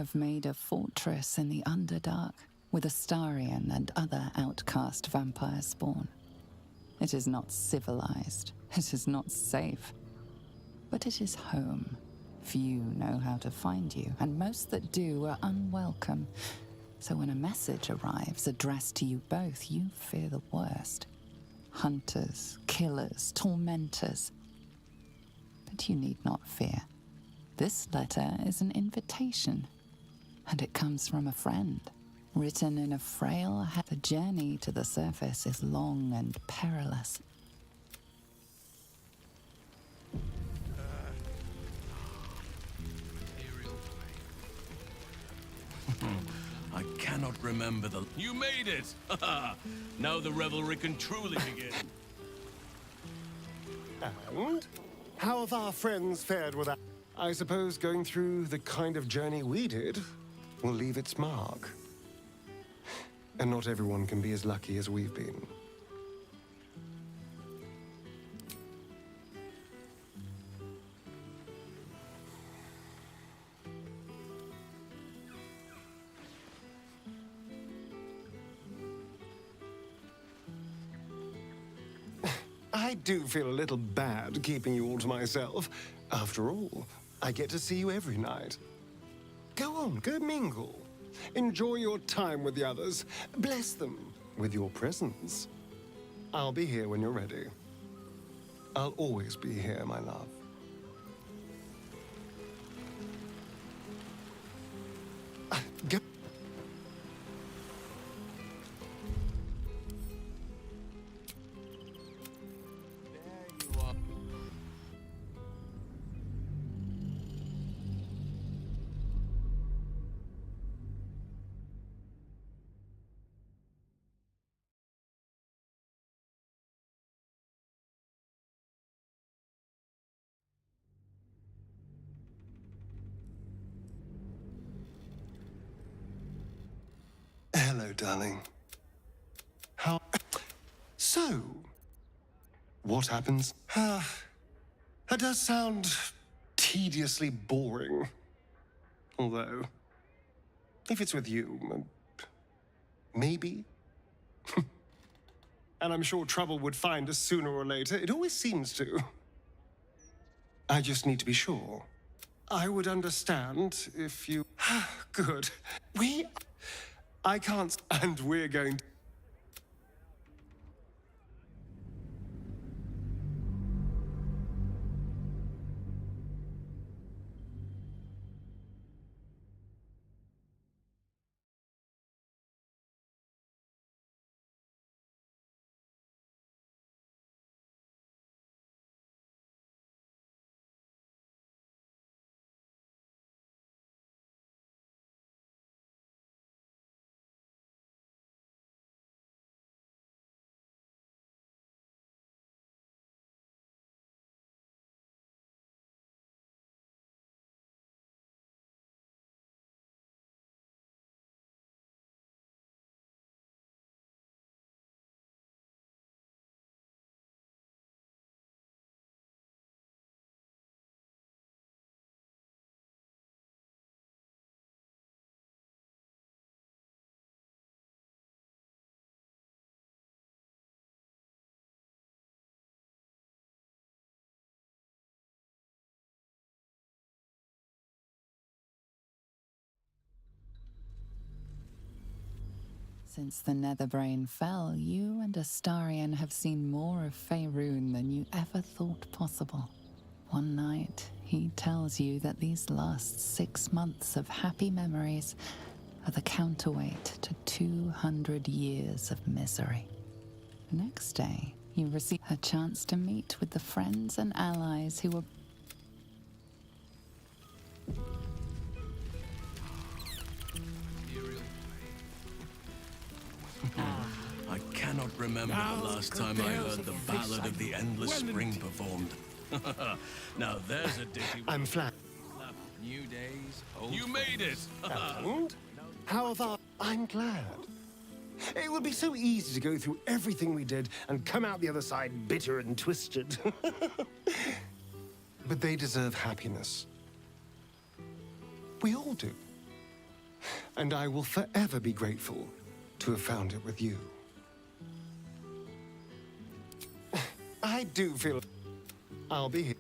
have made a fortress in the Underdark with Astarion and other outcast vampire spawn. It is not civilized, it is not safe, but it is home. Few know how to find you, and most that do are unwelcome. So when a message arrives addressed to you both, you fear the worst. Hunters, killers, tormentors. But you need not fear. This letter is an invitation, and it comes from a friend. Written in a frail hand, the journey to the surface is long and perilous. I cannot remember the... You made it! Now the revelry can truly begin. And how have our friends fared with that? I suppose going through the kind of journey we did will leave its mark. And not everyone can be as lucky as we've been. I do feel a little bad keeping you all to myself. After all, I get to see you every night. Go on, go mingle. Enjoy your time with the others. Bless them with your presence. I'll be here when you're ready. I'll always be here, my love. Go. Hello, darling. How... So, what happens? That does sound tediously boring. Although, if it's with you, maybe. And I'm sure trouble would find us sooner or later. It always seems to. I just need to be sure. I would understand if you... Good. I can't... And we're going to... Since the Netherbrain fell, you and Astarion have seen more of Faerun than you ever thought possible. One night, he tells you that these last 6 months of happy memories are the counterweight to 200 years of misery. The next day, you receive a chance to meet with the friends and allies who were... I cannot remember the last time I heard the Ballad of the Endless Spring performed. Now there's a ditty... I'm flat. New days, old... You made it! And? How have I... I'm glad. It would be so easy to go through everything we did and come out the other side bitter and twisted. But they deserve happiness. We all do. and I will forever be grateful to have found it with you. I do feel I'll be here.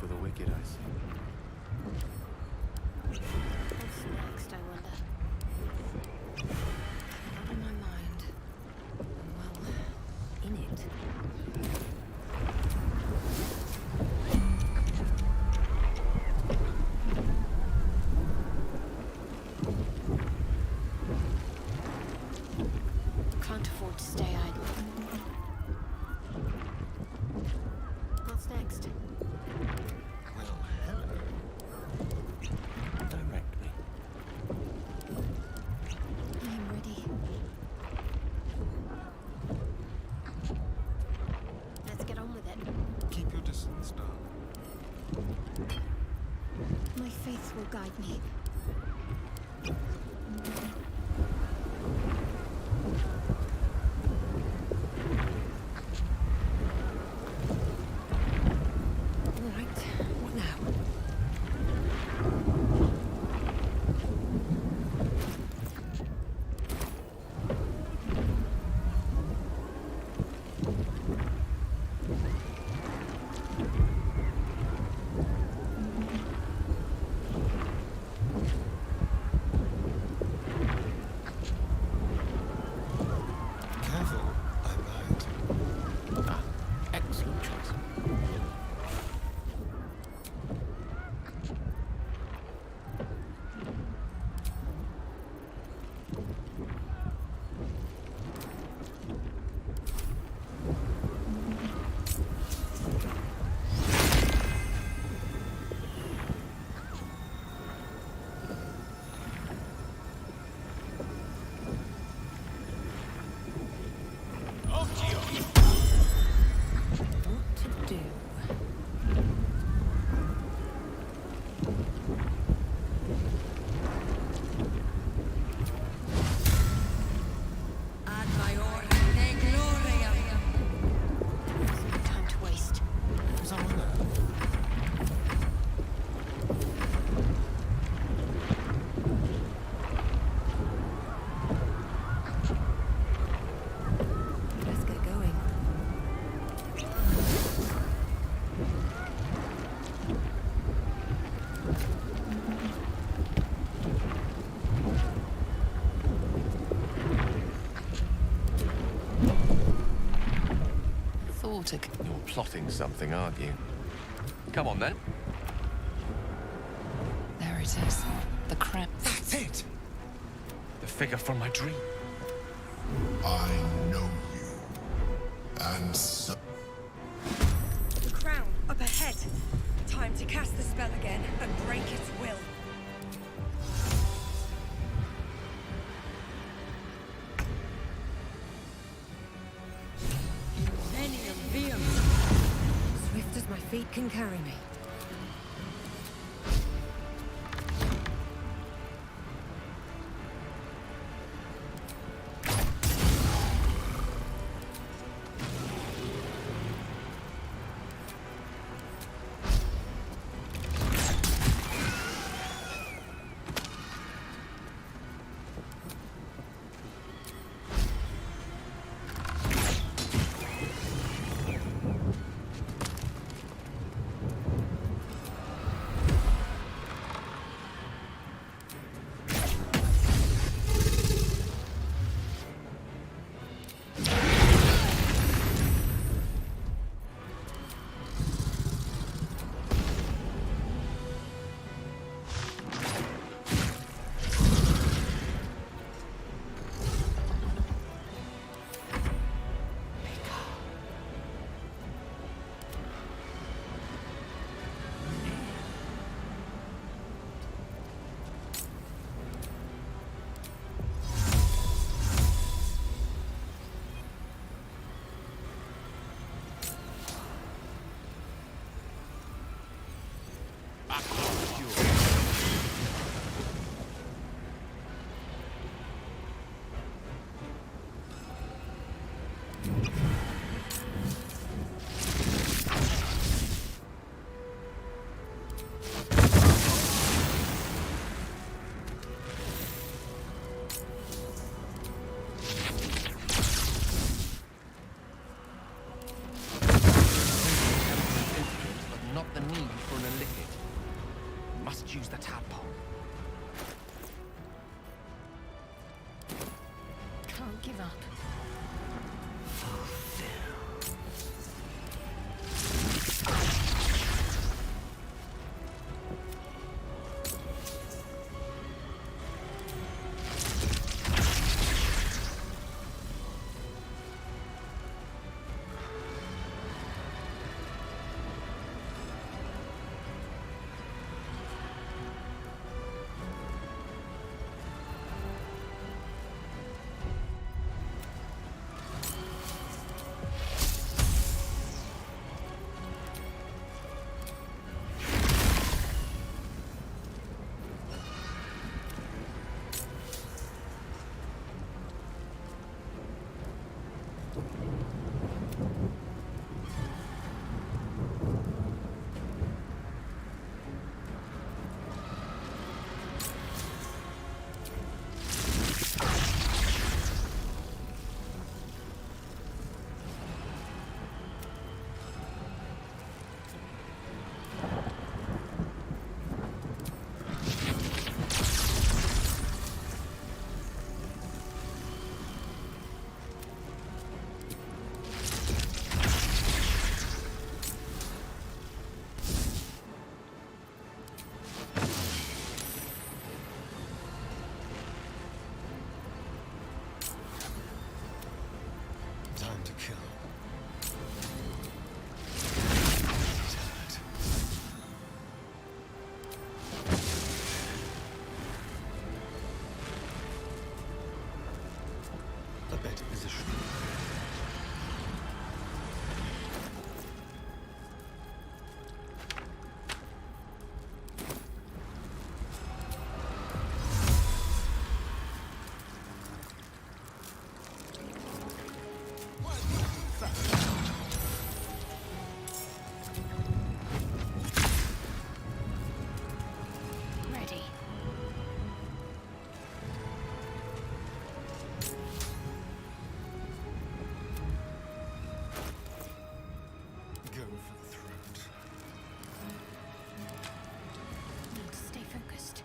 for the wicked, I see. What's next, I wonder? Not in my mind. Well, in it. Can't afford to stay idle. What's next? Well, hello. Direct me. I am ready. Let's get on with it. Keep your distance, darling. My faith will guide me. All right, what now? Careful, I might. Ah, excellent choice. What to do? Ad maior de gloria. There's no time to waste. Who's on there? Let's get going. Thought a... You're plotting something, aren't you? Come on, then. There it is. The crap. That's it! The figure from my dream. I know you. And so. The crown, up ahead. Time to cast the spell again and break its will. Venium vium. Swift as my feet can carry me. Not the need for give up. Time to kill. A better position. Ready. Go for the throat. Need to stay focused.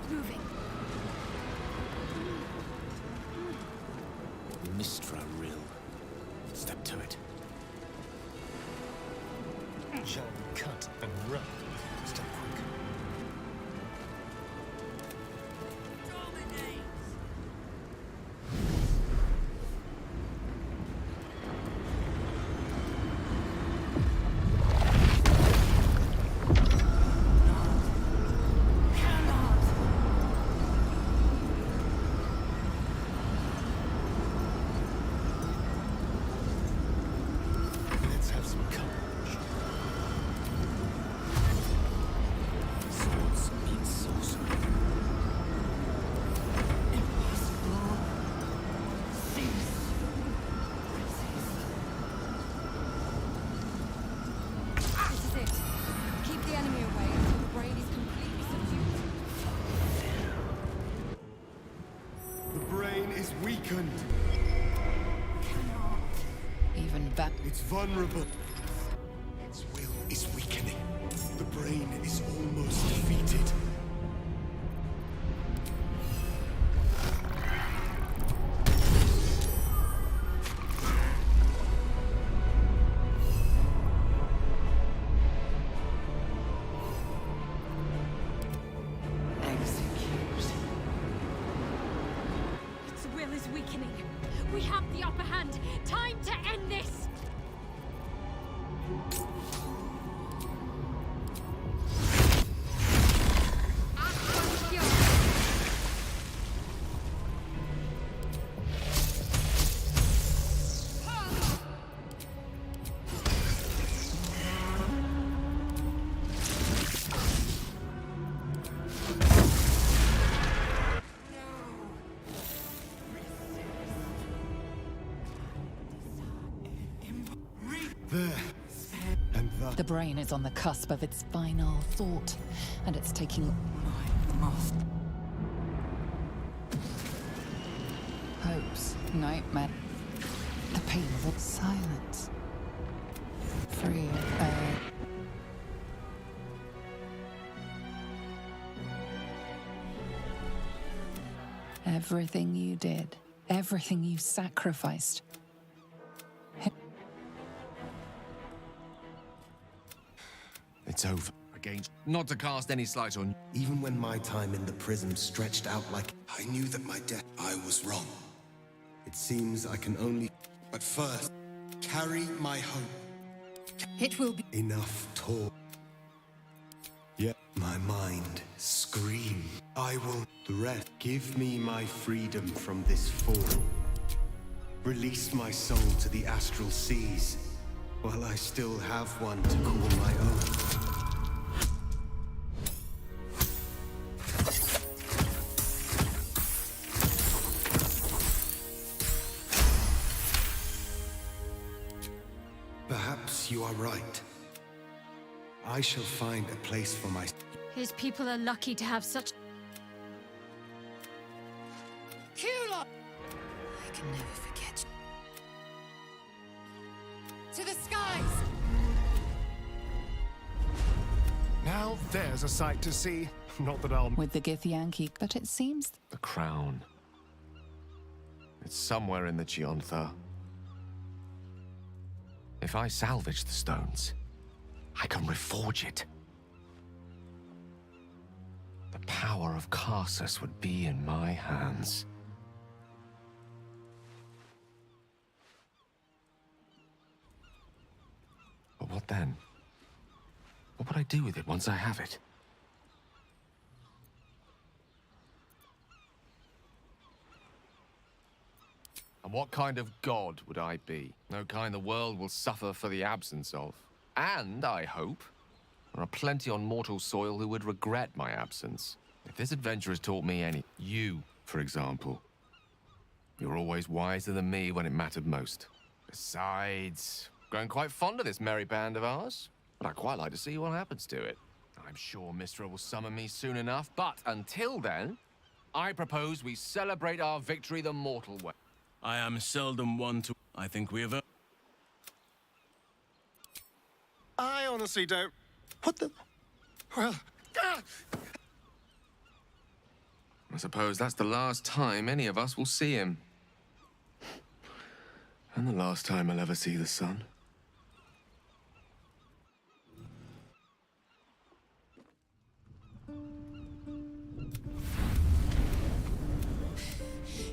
Moving. Mistra Rill. Step to it. Shall we cut and run? Step quick. Let's have some courage. Swords meet sorcery. Impossible. Cease. This is it. Keep the enemy away until the brain is completely subdued. The brain is weakened. Even better. It's vulnerable. Its will is weakening. The brain is almost defeated. Its will is weakening. We have the upper hand. Time to end this! There. And that. The brain is on the cusp of its final thought, and it's taking off. Hopes, nightmare, the pain of silence. Free of air. Everything you did, everything you sacrificed. It's over. Against. Not to cast any slight on. Even when my time in the prism stretched out like I knew that my death, I was wrong. It seems I can only. But first, carry my hope. It will be Enough talk. Yet my mind scream. I will. The rest. Give me my freedom from this fall. Release my soul to the astral seas, while I still have one to call my own. Perhaps you are right. I shall find a place for my... His people are lucky to have such... Kula! I can never forget you. To the skies! Now there's a sight to see. Not that I'll... With the Githyanki, but it seems... The crown. It's somewhere in the Giontha. If I salvage the stones, I can reforge it. The power of Karsus would be in my hands. But what then? What would I do with it once I have it? And what kind of god would I be? No kind the world will suffer for the absence of. And, I hope, there are plenty on mortal soil who would regret my absence. If this adventure has taught me any... You, for example. You're always wiser than me when it mattered most. Besides, grown quite fond of this merry band of ours. But I'd quite like to see what happens to it. I'm sure Mistra will summon me soon enough, but until then, I propose we celebrate our victory the mortal way. I am seldom one to... I think we have... I honestly don't... What the... Well... I suppose that's the last time any of us will see him. And the last time I'll ever see the sun.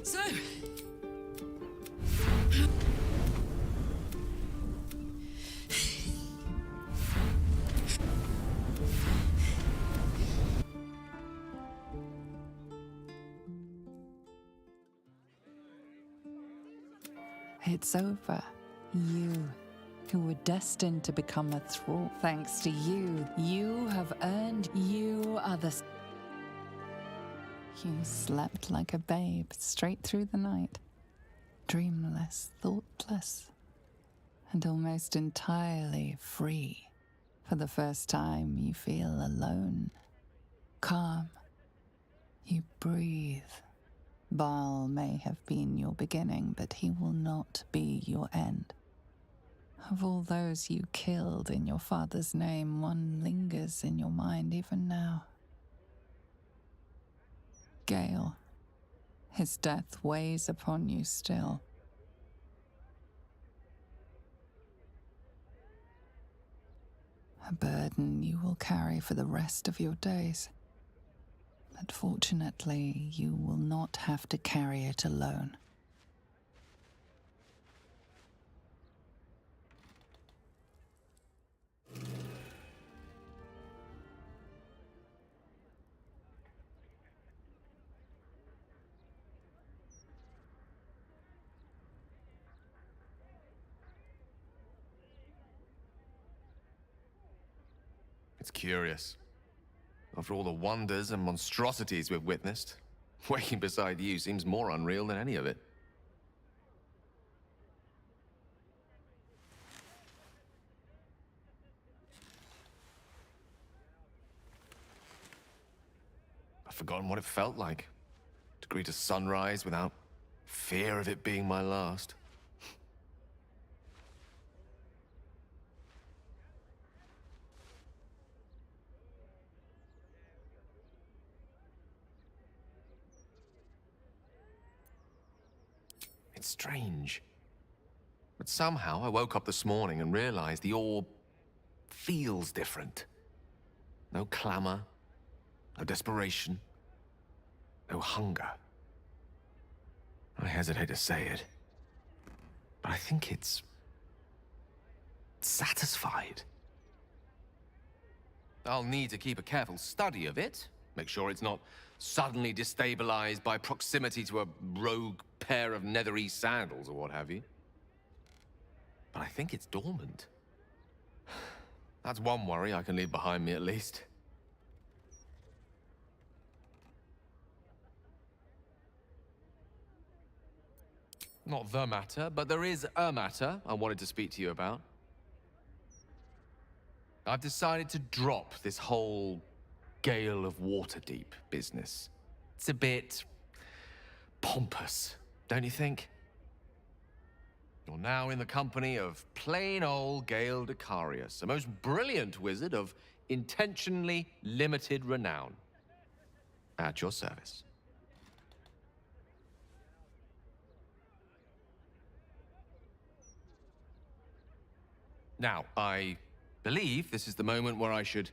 So... It's over. You, who were destined to become a thrall. Thanks to you, you have earned. You are the... You slept like a babe straight through the night. Dreamless, thoughtless, and almost entirely free. For the first time, you feel alone. Calm. You breathe. Baal may have been your beginning, but he will not be your end. Of all those you killed in your father's name, one lingers in your mind even now. Gale. His death weighs upon you still. A burden you will carry for the rest of your days. But fortunately, you will not have to carry it alone. It's curious. After all the wonders and monstrosities we've witnessed, waking beside you seems more unreal than any of it. forgotten what it felt like to greet a sunrise without fear of it being my last. It's strange. But somehow I woke up this morning and realized the orb feels different. No clamor, no desperation, no hunger. I hesitate to say it, but I think it's satisfied. I'll need to keep a careful study of it, make sure it's not suddenly destabilized by proximity to a rogue pair of neathery sandals or what have you. But I think it's dormant. That's one worry I can leave behind me at least. Not the matter, but there is a matter I wanted to speak to you about. I've decided to drop this whole Gale of Waterdeep business. It's a bit pompous, don't you think? You're now in the company of plain old Gale Decarius, a most brilliant wizard of intentionally limited renown. At your service. Now, I believe this is the moment where I should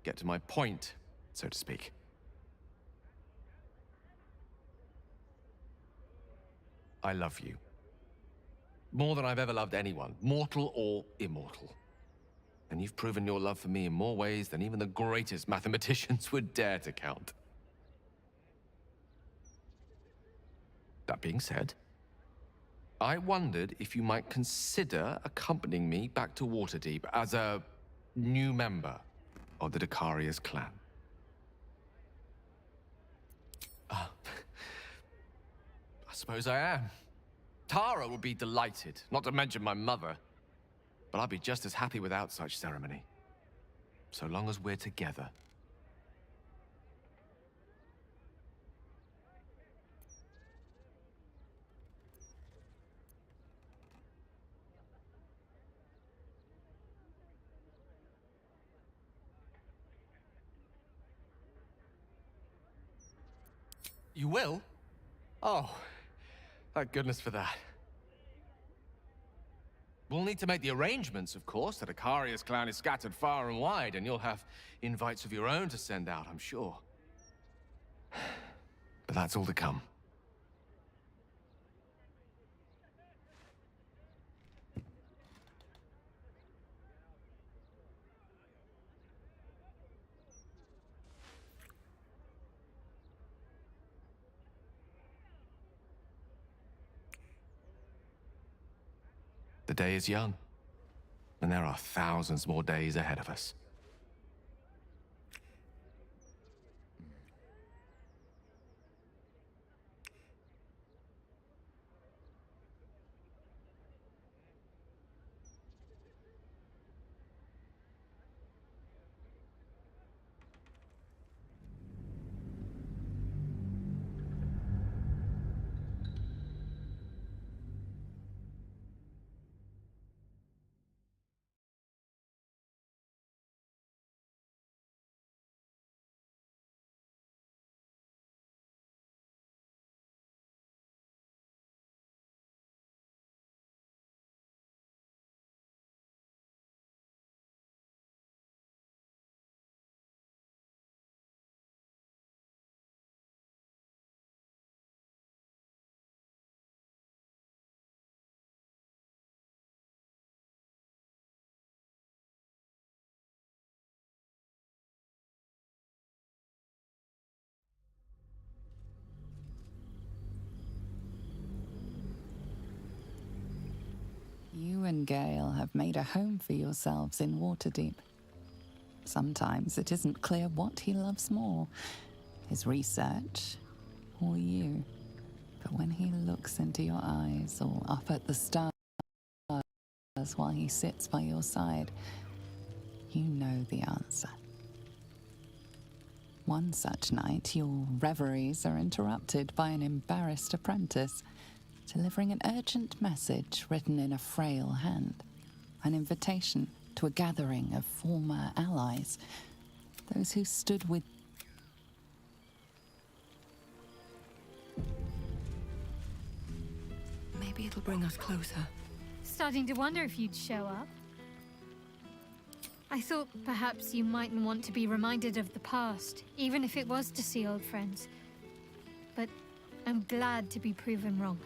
get to my point, so to speak. I love you. More than I've ever loved anyone, mortal or immortal. And you've proven your love for me in more ways than even the greatest mathematicians would dare to count. That being said, I wondered if you might consider accompanying me back to Waterdeep as a new member of the Decarius clan. I suppose I am. Tara would be delighted, not to mention my mother. But I'd be just as happy without such ceremony. So long as we're together. You will? Oh, thank goodness for that. We'll need to make the arrangements, of course. The Decarius clan is scattered far and wide, and you'll have invites of your own to send out, I'm sure. But that's all to come. The day is young, and there are thousands more days ahead of us. You and Gale have made a home for yourselves in Waterdeep. Sometimes it isn't clear what he loves more, his research or you. But when he looks into your eyes or up at the stars while he sits by your side, you know the answer. One such night, your reveries are interrupted by an embarrassed apprentice delivering an urgent message written in a frail hand. An invitation to a gathering of former allies, those who stood with... Maybe it'll bring us closer. Starting to wonder if you'd show up. I thought perhaps you mightn't want to be reminded of the past, even if it was to see old friends. But I'm glad to be proven wrong.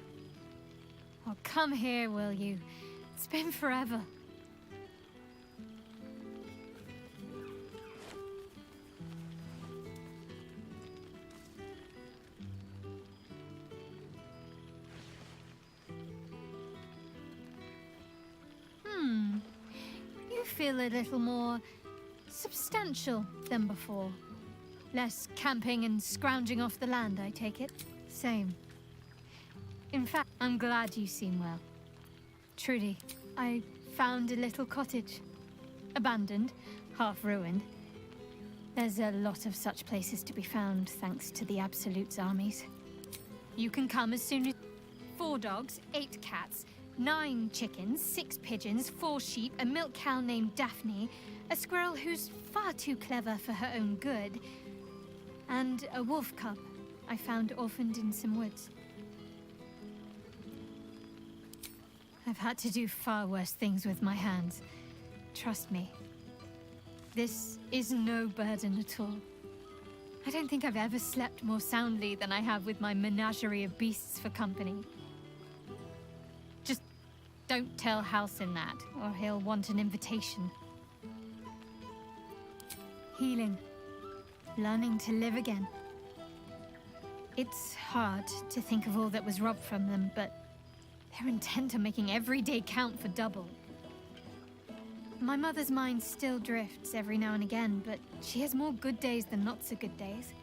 Oh, come here, will you? It's been forever. You feel a little more substantial than before. Less camping and scrounging off the land, I take it? Same. In fact, I'm glad you seem well. Trudy, I found a little cottage. Abandoned, half ruined. There's a lot of such places to be found, thanks to the Absolute's armies. You can come as soon as... 4 dogs, 8 cats, 9 chickens, 6 pigeons, 4 sheep, a milk cow named Daphne, a squirrel who's far too clever for her own good, and a wolf cub I found orphaned in some woods. I've had to do far worse things with my hands. Trust me. This is no burden at all. I don't think I've ever slept more soundly than I have with my menagerie of beasts for company. Just don't tell Halcyon that, or he'll want an invitation. Healing. Learning to live again. It's hard to think of all that was robbed from them, but they're intent on making every day count for double. My mother's mind still drifts every now and again, but she has more good days than not so good days.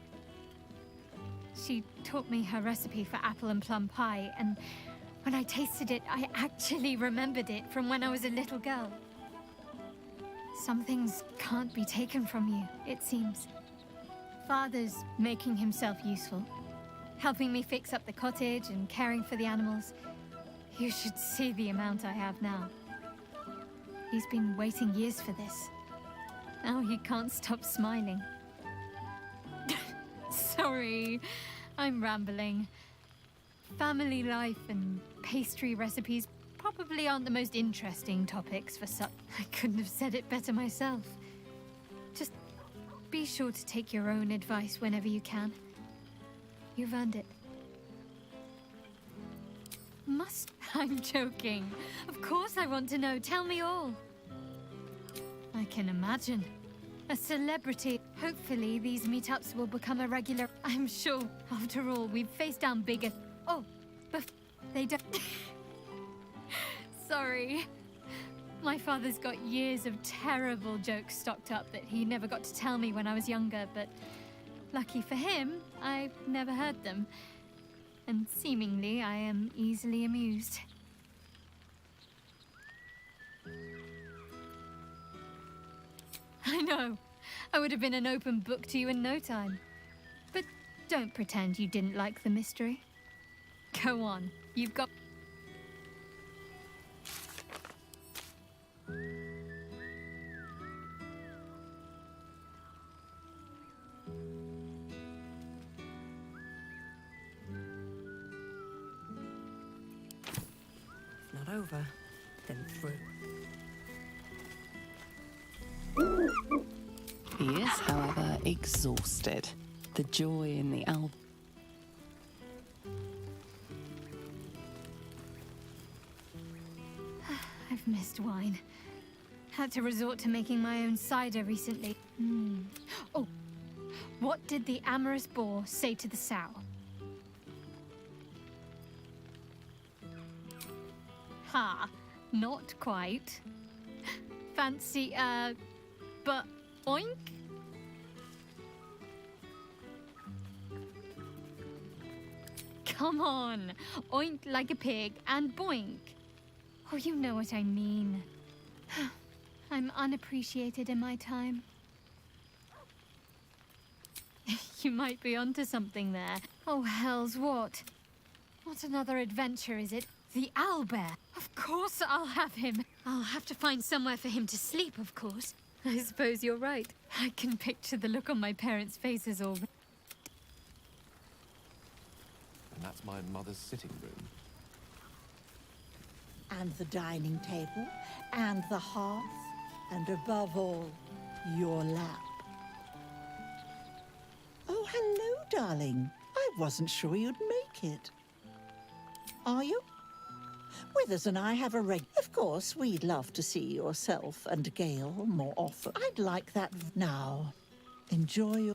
She taught me her recipe for apple and plum pie, and when I tasted it, I actually remembered it from when I was a little girl. Some things can't be taken from you, it seems. Father's making himself useful, helping me fix up the cottage and caring for the animals. You should see the amount I have now. He's been waiting years for this. Now he can't stop smiling. Sorry, I'm rambling. Family life and pastry recipes probably aren't the most interesting topics for such. I couldn't have said it better myself. Just be sure to take your own advice whenever you can. You've earned it. I'm joking. Of course I want to know. Tell me all. I can imagine. A celebrity. Hopefully these meetups will become a regular. I'm sure. After all, we've faced down bigger... Oh, but they don't... Sorry. My father's got years of terrible jokes stocked up that he never got to tell me when I was younger, but lucky for him, I've never heard them. And seemingly, I am easily amused. I know. I would have been an open book to you in no time. But don't pretend you didn't like the mystery. Go on. You've got... Not over, then through. He is, however, exhausted. The joy in the album. I've missed wine. Had to resort to making my own cider recently. Oh, what did the amorous boar say to the sow? Ha, not quite. Fancy, but oink? Come on, oink like a pig and boink. Oh, you know what I mean. I'm unappreciated in my time. You might be onto something there. Oh, hells, what? What another adventure is it? The owlbear. Of course I'll have him. I'll have to find somewhere for him to sleep, of course. I suppose you're right. I can picture the look on my parents' faces already. And that's my mother's sitting room. And the dining table, and the hearth, and above all, your lap. Oh, hello, darling. I wasn't sure you'd make it. Are you? Withers and I have a Of course, we'd love to see yourself and Gale more often. I'd like that. Now, enjoy your...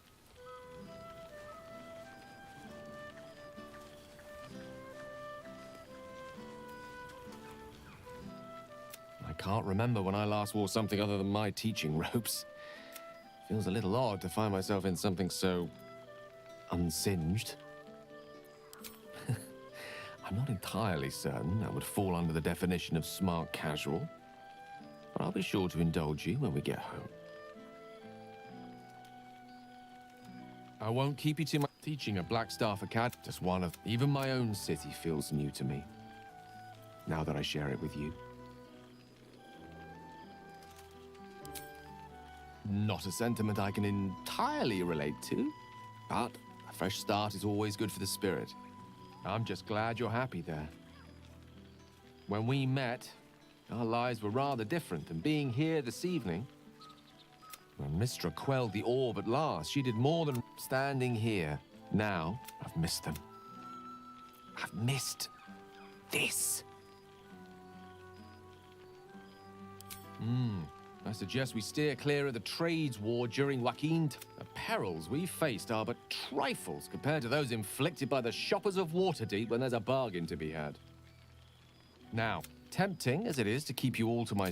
I can't remember when I last wore something other than my teaching robes. Feels a little odd to find myself in something so... unsinged. I'm not entirely certain that would fall under the definition of smart casual, but I'll be sure to indulge you when we get home. I won't keep you too much. Teaching a Blackstaff Academy, just one of... Even my own city feels new to me, now that I share it with you. Not a sentiment I can entirely relate to, but a fresh start is always good for the spirit. I'm just glad you're happy there. When we met, our lives were rather different, and being here this evening, when Mistra quelled the orb at last, she did more than standing here. Now, I've missed them. I've missed this. I suggest we steer clear of the trades war during Joaquin. The perils we faced are but trifles compared to those inflicted by the shoppers of Waterdeep when there's a bargain to be had. Now, tempting as it is to keep you all to my...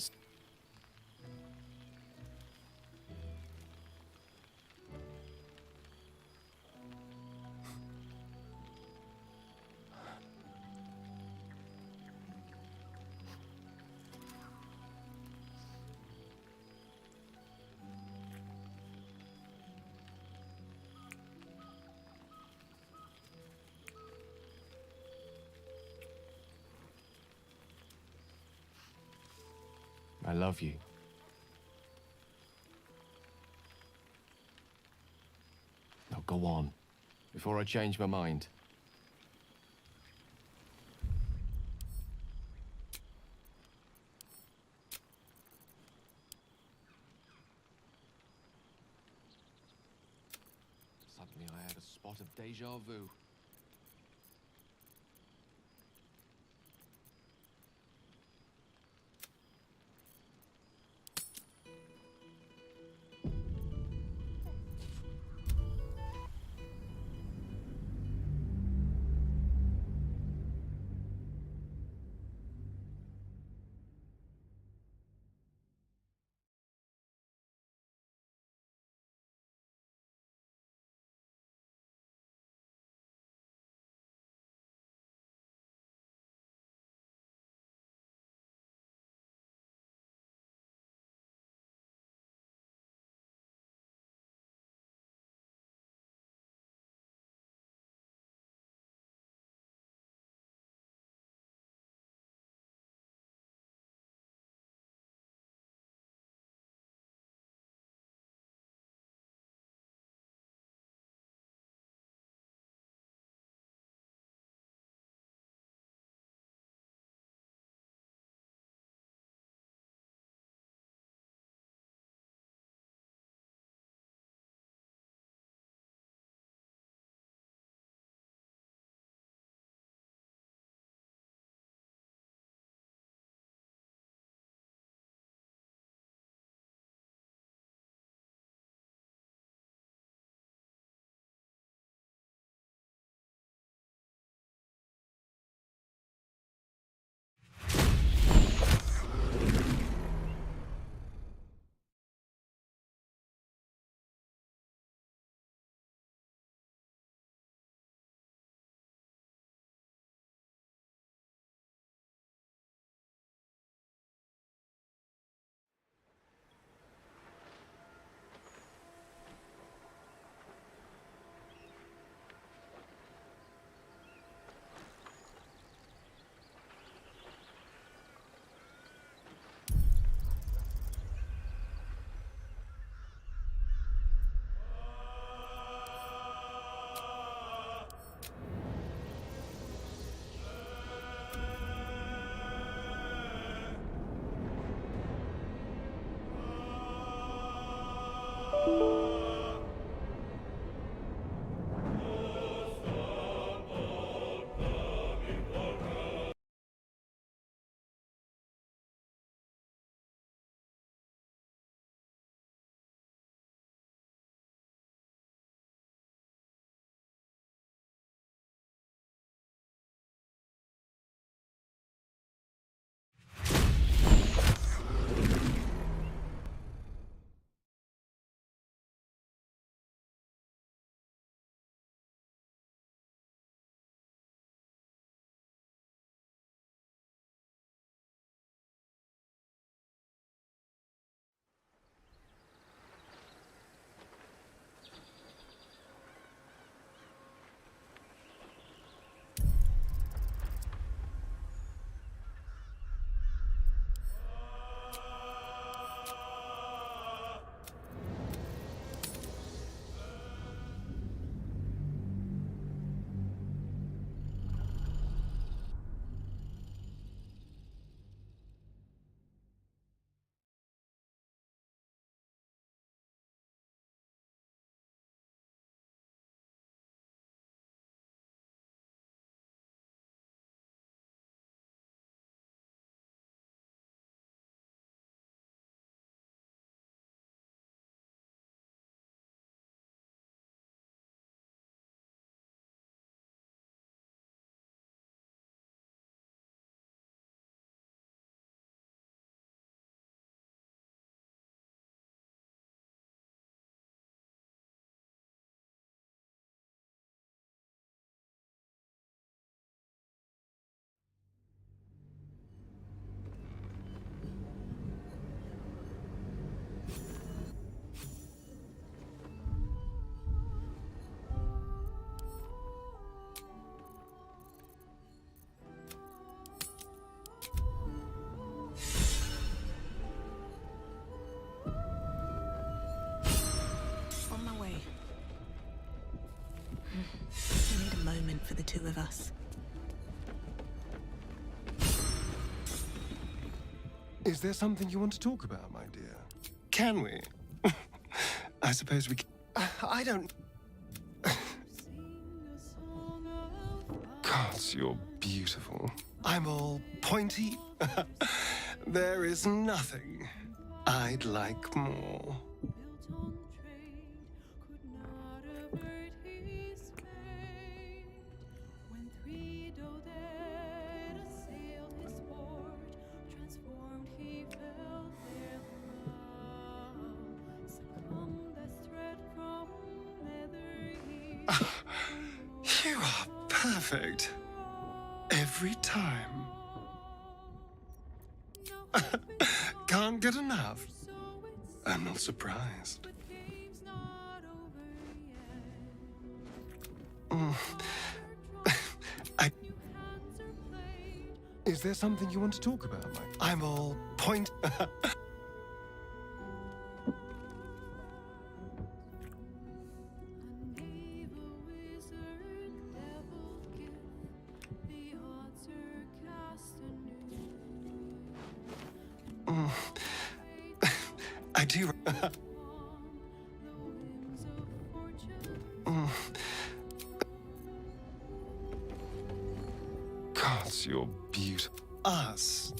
I love you. Now go on, before I change my mind. Suddenly I had a spot of deja vu. two of us. Is there something you want to talk about, my dear? Can we? I suppose we can. I don't... Gods, you're beautiful. I'm all pointy. There is nothing I'd like more. You are perfect. Every time. Can't get enough. I'm not surprised. Is there something you want to talk about, Mike? I'm all point... I do... Gods, you're beautiful. Us.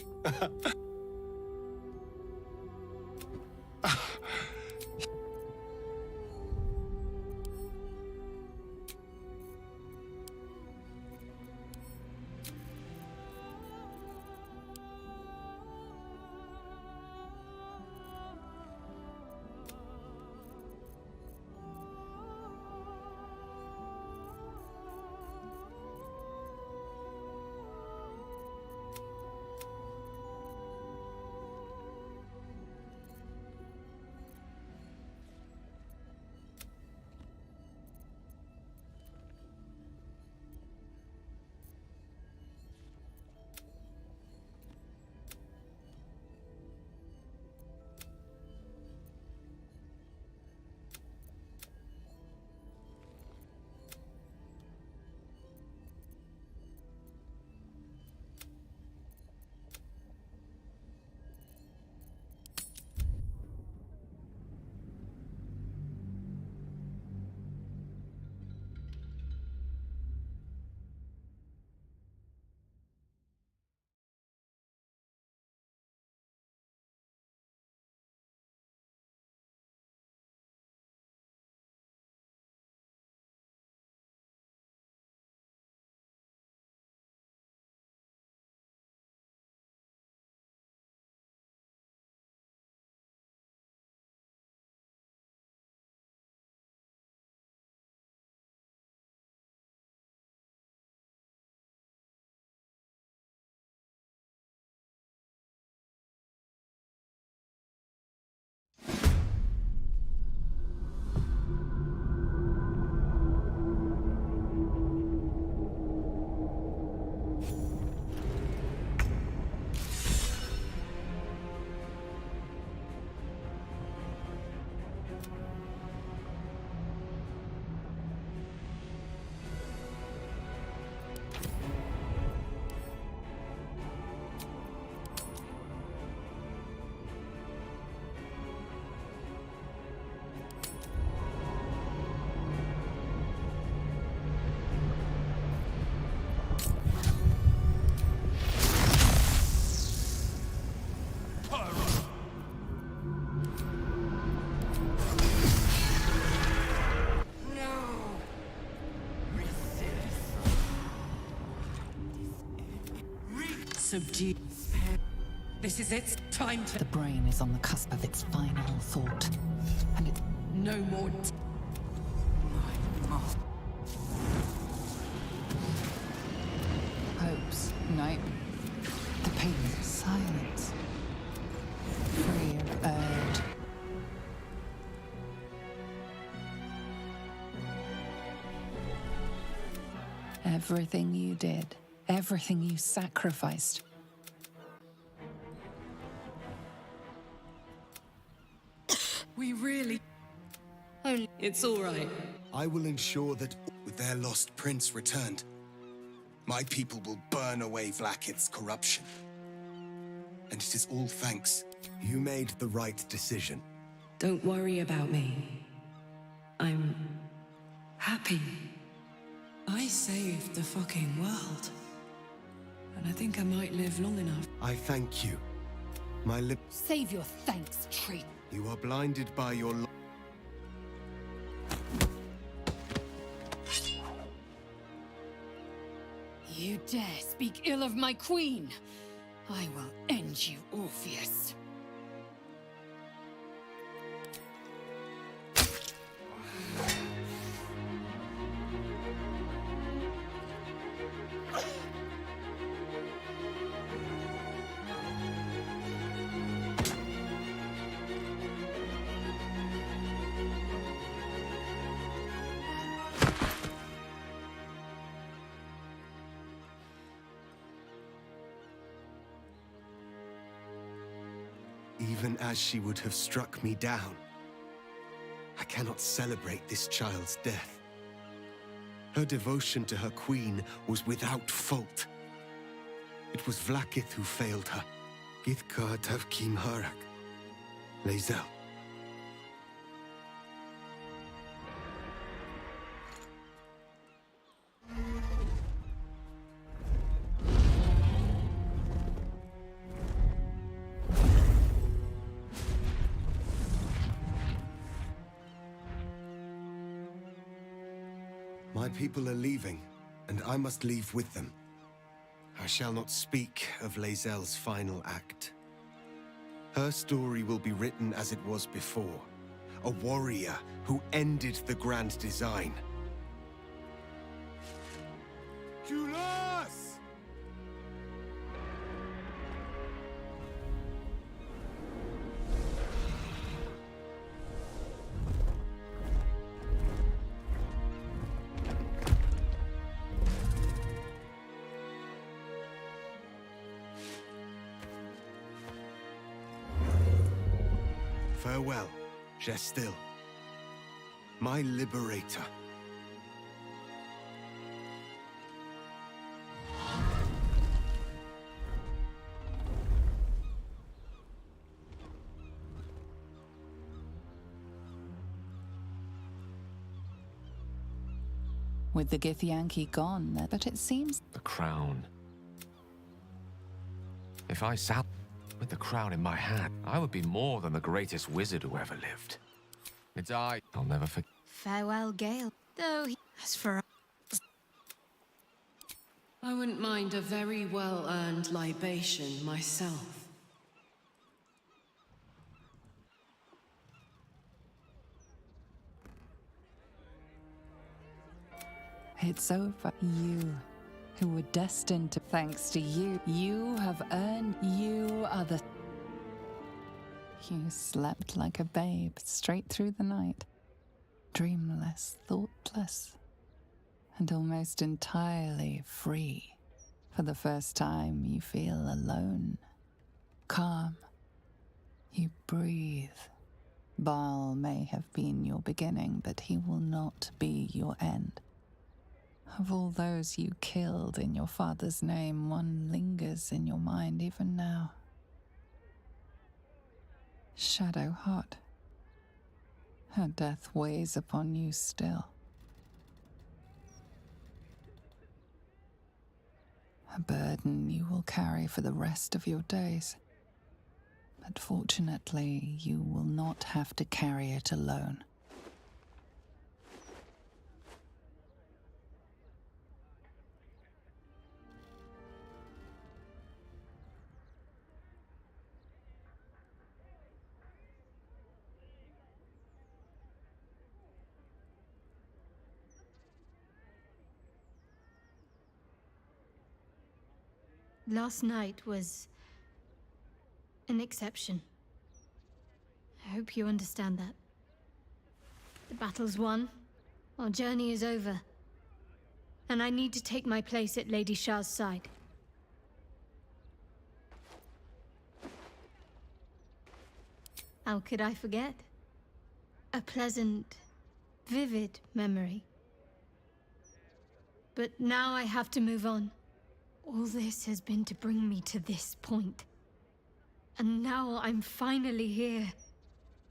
Subdue. This is its time to... The brain is on the cusp of its final thought. And it's no more... hopes. Nope. The pain is silence. Free of urge. Everything you did, everything you sacrificed. We really... It's all right. I will ensure that with their lost prince returned, My people will burn away Vlaakith's corruption. And it is all thanks. You made the right decision. Don't worry about me. I'm happy. I saved the fucking world. And I think I might live long enough. I thank you. My lip. Save your thanks, traitor. You are blinded by your. You dare speak ill of my queen? I will end you, Orpheus. Even as she would have struck me down, I cannot celebrate this child's death. Her devotion to her queen was without fault. It was Vlaakith who failed her. Githka Tavkim Harak. Lae'zel. My people are leaving, and I must leave with them. I shall not speak of Lae'zel's final act. Her story will be written as it was before. A warrior who ended the grand design. Julas! Farewell, Gestil, my liberator. With the Githyanki gone, but it seems... The crown. If I sat with the crown in my hand, I would be more than the greatest wizard who ever lived. It's I'll never forget. Farewell, Gale. Though he... As for... I wouldn't mind a very well-earned libation myself. It's over. You, who were destined to... Thanks to you, you have earned... You are the... You slept like a babe straight through the night. Dreamless, thoughtless, and almost entirely free. For the first time, you feel alone. Calm. You breathe. Baal may have been your beginning, but he will not be your end. Of all those you killed in your father's name, one lingers in your mind even now. Shadowheart. Her death weighs upon you still. A burden you will carry for the rest of your days. But fortunately, you will not have to carry it alone. Last night was an exception. I hope you understand that. The battle's won. Our journey is over. And I need to take my place at Lady Shah's side. How could I forget? A pleasant, vivid memory. But now I have to move on. All this has been to bring me to this point. And now I'm finally here.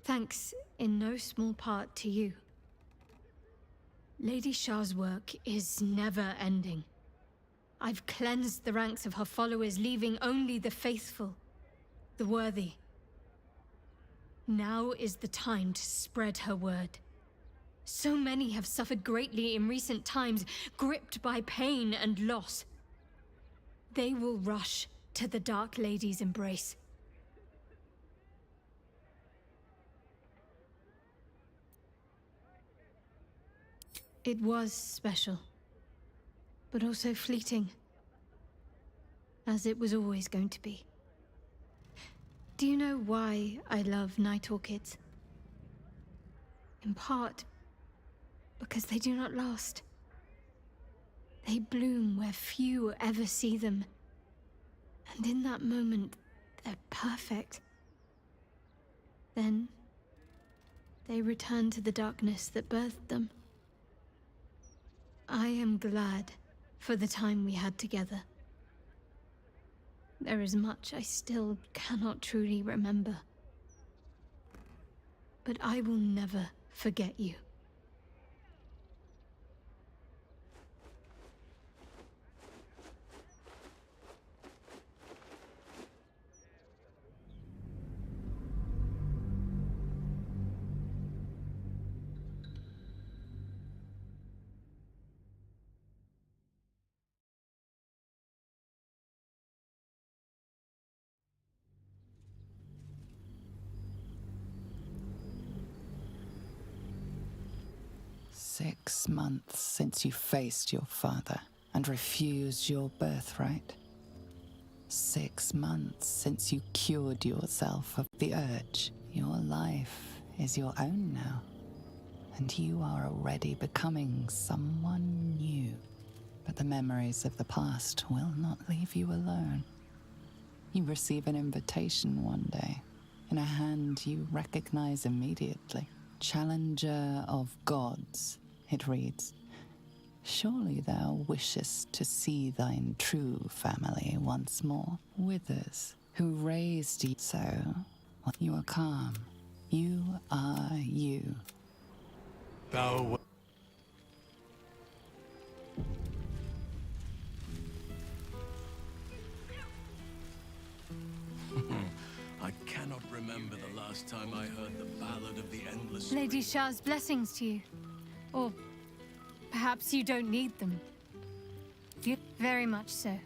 Thanks in no small part to you. Lady Shah's work is never ending. I've cleansed the ranks of her followers, leaving only the faithful, the worthy. Now is the time to spread her word. So many have suffered greatly in recent times, gripped by pain and loss. They will rush to the Dark Lady's embrace. It was special, but also fleeting, as it was always going to be. Do you know why I love night orchids? In part, because they do not last. They bloom where few ever see them, and in that moment, they're perfect. Then, they return to the darkness that birthed them. I am glad for the time we had together. There is much I still cannot truly remember. But I will never forget you. "6 months since you faced your father and refused your birthright. 6 months since you cured yourself of the urge. Your life is your own now, and you are already becoming someone new. But the memories of the past will not leave you alone. You receive an invitation one day, in a hand you recognize immediately. Challenger of gods, it reads. Surely thou wishest to see thine true family once more. Withers, who raised you so, you are calm. You are you. Thou... I cannot remember the last time I heard the ballad of the endless... Lady Shah's blessings to you. Or perhaps you don't need them. Very much so.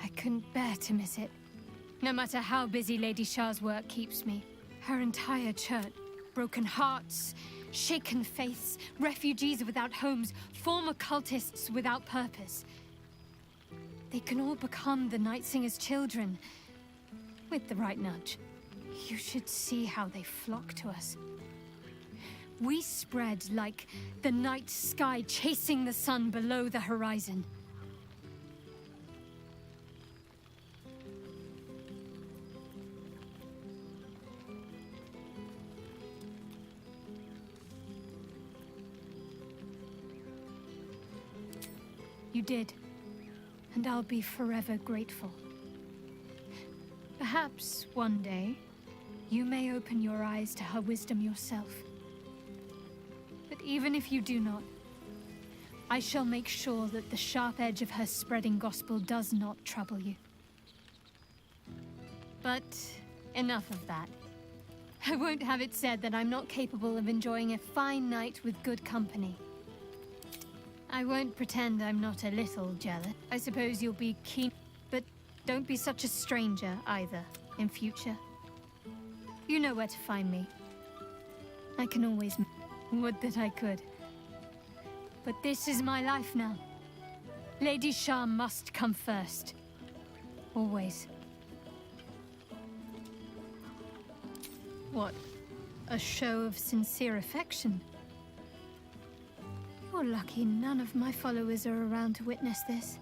I couldn't bear to miss it. No matter how busy Lady Shah's work keeps me. Her entire church, broken hearts, shaken faiths, refugees without homes, former cultists without purpose. They can all become the Night Singer's children. With the right nudge. You should see how they flock to us. We spread like the night sky chasing the sun below the horizon. You did, and I'll be forever grateful. Perhaps one day, you may open your eyes to her wisdom yourself. But even if you do not, I shall make sure that the sharp edge of her spreading gospel does not trouble you. But enough of that. I won't have it said that I'm not capable of enjoying a fine night with good company. I won't pretend I'm not a little jealous. I suppose you'll be keen, but don't be such a stranger either in future. You know where to find me. I can always... Would that I could. But this is my life now. Lady Shah must come first. Always. What? A show of sincere affection? You're lucky none of my followers are around to witness this.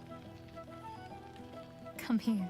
Come here.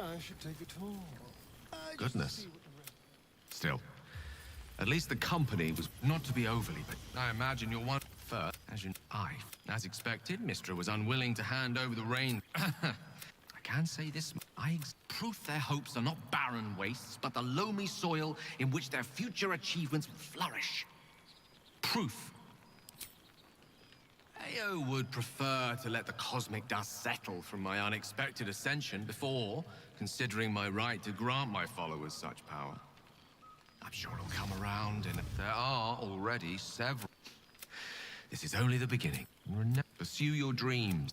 I should take a tour. Goodness. Still, at least the company was not to be overly, but I imagine you're one first, as you... As expected, Mistra was unwilling to hand over the reins. I can say this, proof their hopes are not barren wastes, but the loamy soil in which their future achievements will flourish. Proof. Ao would prefer to let the cosmic dust settle from my unexpected ascension before considering my right to grant my followers such power. I'm sure it'll come around, and there are already several. This is only the beginning. Pursue your dreams.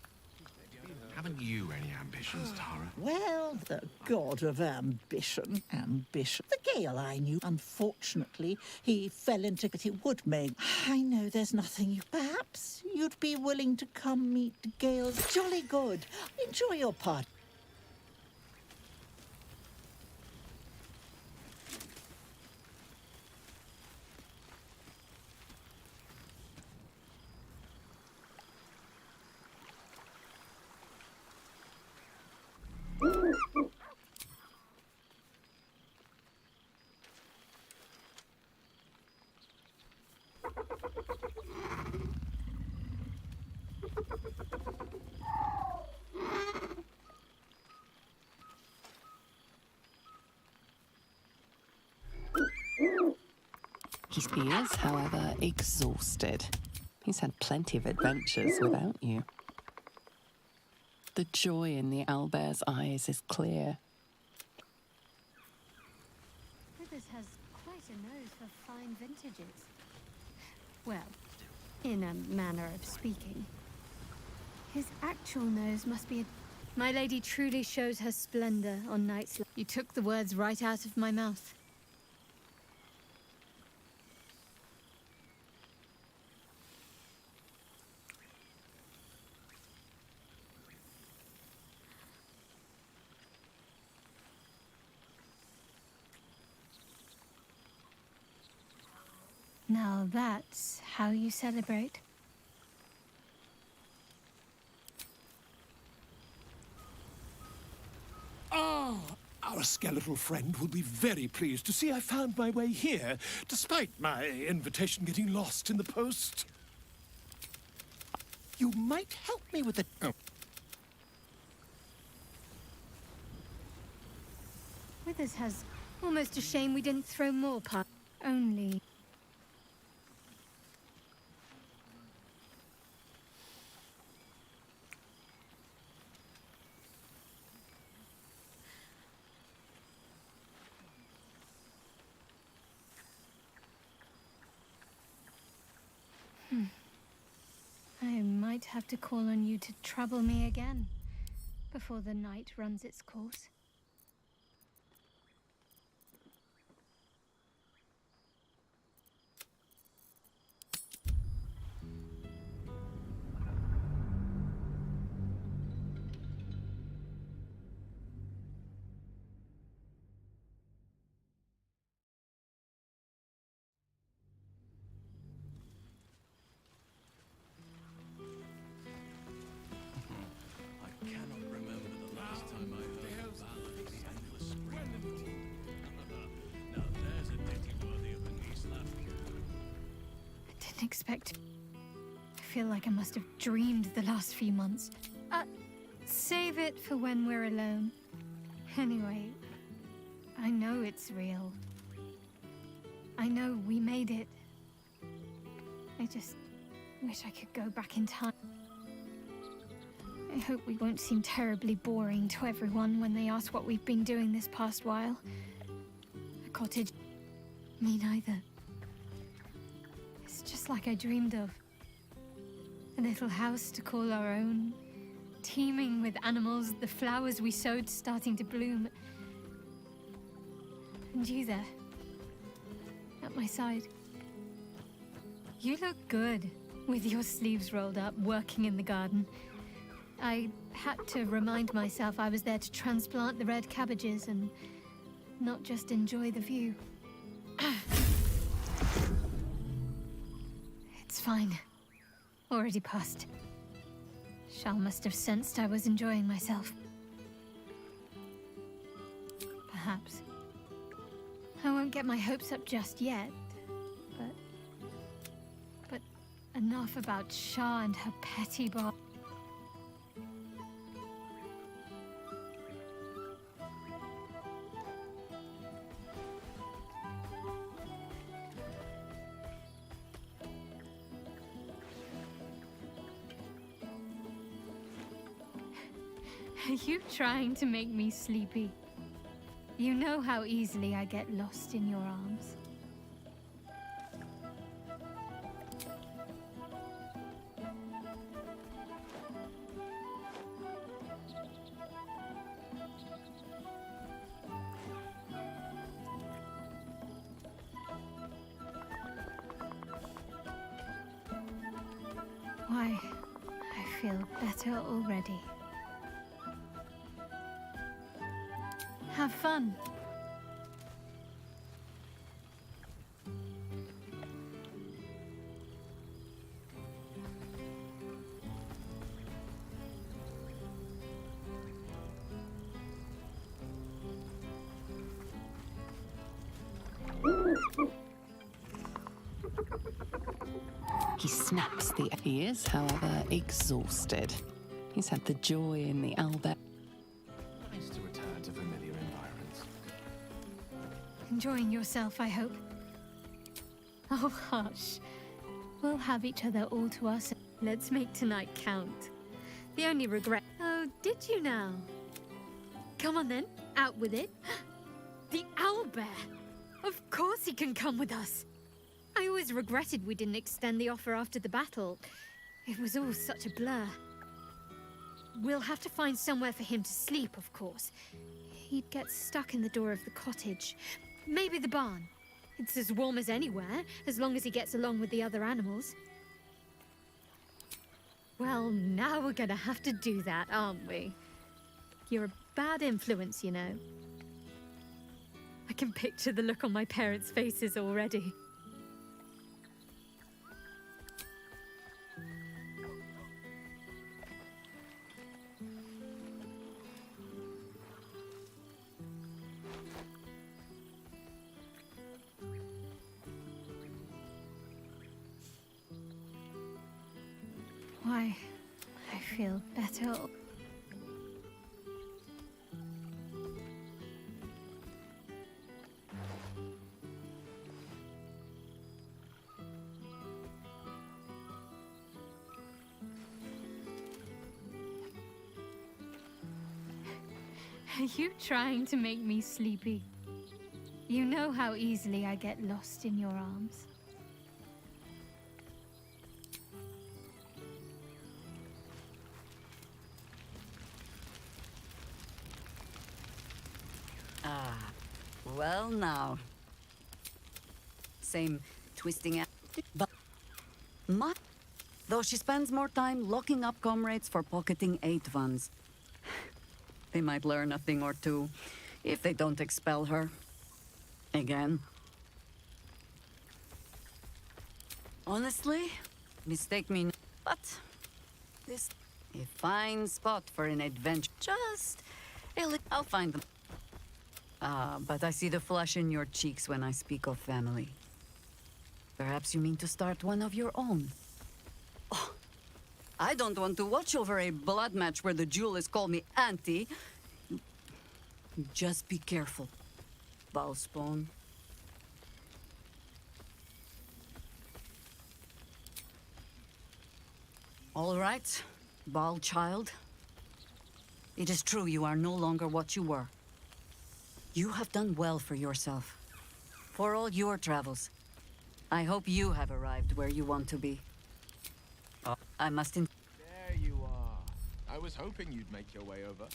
Haven't you any ambitions, Tara? Well, the god of ambition. Ambition. The Gale I knew. Unfortunately, he fell into it. It would make... I know there's nothing you... Perhaps you'd be willing to come meet Gale's... Jolly good. Enjoy your party. He is, however, exhausted. He's had plenty of adventures without you. The joy in the owlbear's eyes is clear. Withers has quite a nose for fine vintages. Well, in a manner of speaking. His actual nose must be a... My lady truly shows her splendor on nights like... You took the words right out of my mouth. Now that's how you celebrate. Ah, our skeletal friend will be very pleased to see I found my way here, despite my invitation getting lost in the post. You might help me with the... Oh. Withers has almost a shame we didn't throw more parts. Only... I might have to call on you to trouble me again before the night runs its course. Expect. I feel like I must have dreamed the last few months. Save it for when we're alone. Anyway, I know it's real. I know we made it. I just wish I could go back in time. I hope we won't seem terribly boring to everyone when they ask what we've been doing this past while. A cottage. Me neither. Just like I dreamed of. A little house to call our own, teeming with animals, the flowers we sowed starting to bloom. And you there, at my side. You look good, with your sleeves rolled up, working in the garden. I had to remind myself I was there to transplant the red cabbages and not just enjoy the view. It's fine. Already passed. Shal must have sensed I was enjoying myself. perhaps. I won't get my hopes up just yet, but enough about Shah and her petty bar. Are you trying to make me sleepy? You know how easily I get lost in your arms. Why, I feel better already. Have fun. He snaps the... He is, however, exhausted. He's had the joy in the Albert. Nice to return to familiar environments. Enjoying yourself, I hope. Oh, hush. We'll have each other all to us. Let's make tonight count. The only regret... Oh, did you now? Come on then, out with it. The owlbear! Of course he can come with us. I always regretted we didn't extend the offer after the battle. It was all such a blur. We'll have to find somewhere for him to sleep, of course. He'd get stuck in the door of the cottage. Maybe the barn. It's as warm as anywhere, as long as he gets along with the other animals. Well, now we're gonna have to do that, aren't we? You're a bad influence, you know. I can picture the look on my parents' faces already. Why, I feel better. Are you trying to make me sleepy? You know how easily I get lost in your arms. Ah, well now. Same twisting out, but though she spends more time locking up comrades for pocketing 8 ones. They might learn a thing or two if they don't expel her. Again. Honestly, mistake me, but this a fine spot for an adventure. Just I'll find them. But I see the flush in your cheeks when I speak of family. Perhaps you mean to start one of your own. Oh, I don't want to watch over a blood match where the duelists call me auntie. Just be careful, Bowspawn. All right, Ball child. It is true you are no longer what you were. You have done well for yourself. For all your travels. I hope you have arrived where you want to be. Oh, I must There you are. I was hoping you'd make your way over.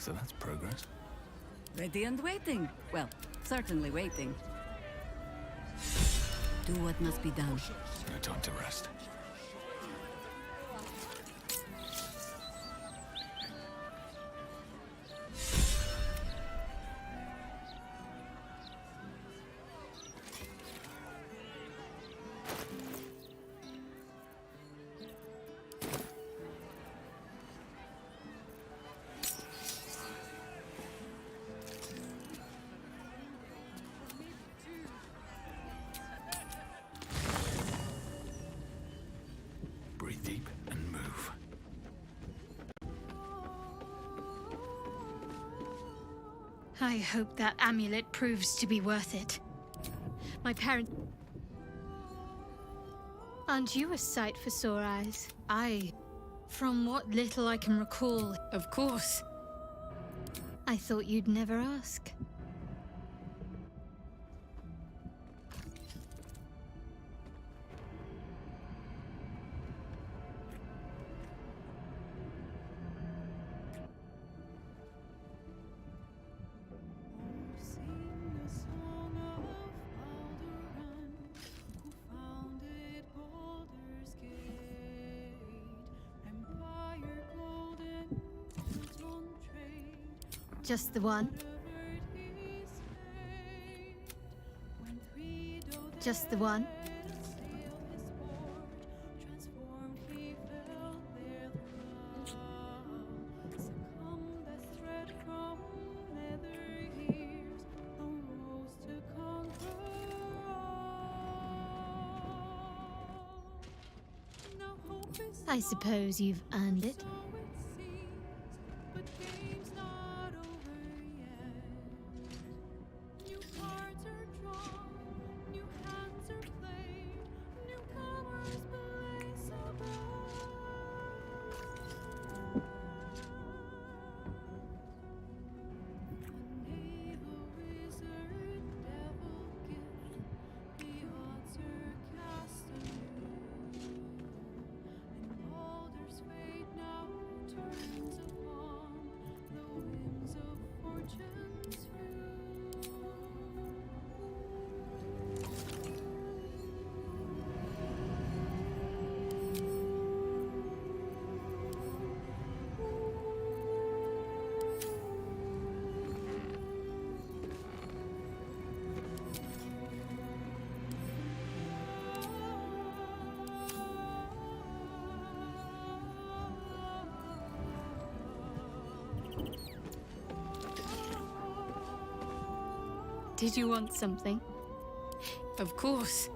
So that's progress. Ready and waiting. Well, certainly waiting. Do what must be done. No time to rest. Breathe deep and move. I hope that amulet proves to be worth it. My parents... Aren't you a sight for sore eyes? From what little I can recall, of course. I thought you'd never ask. Just the one? Just the one? I suppose you've earned it. Did you want something? Of course.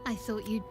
I thought you'd...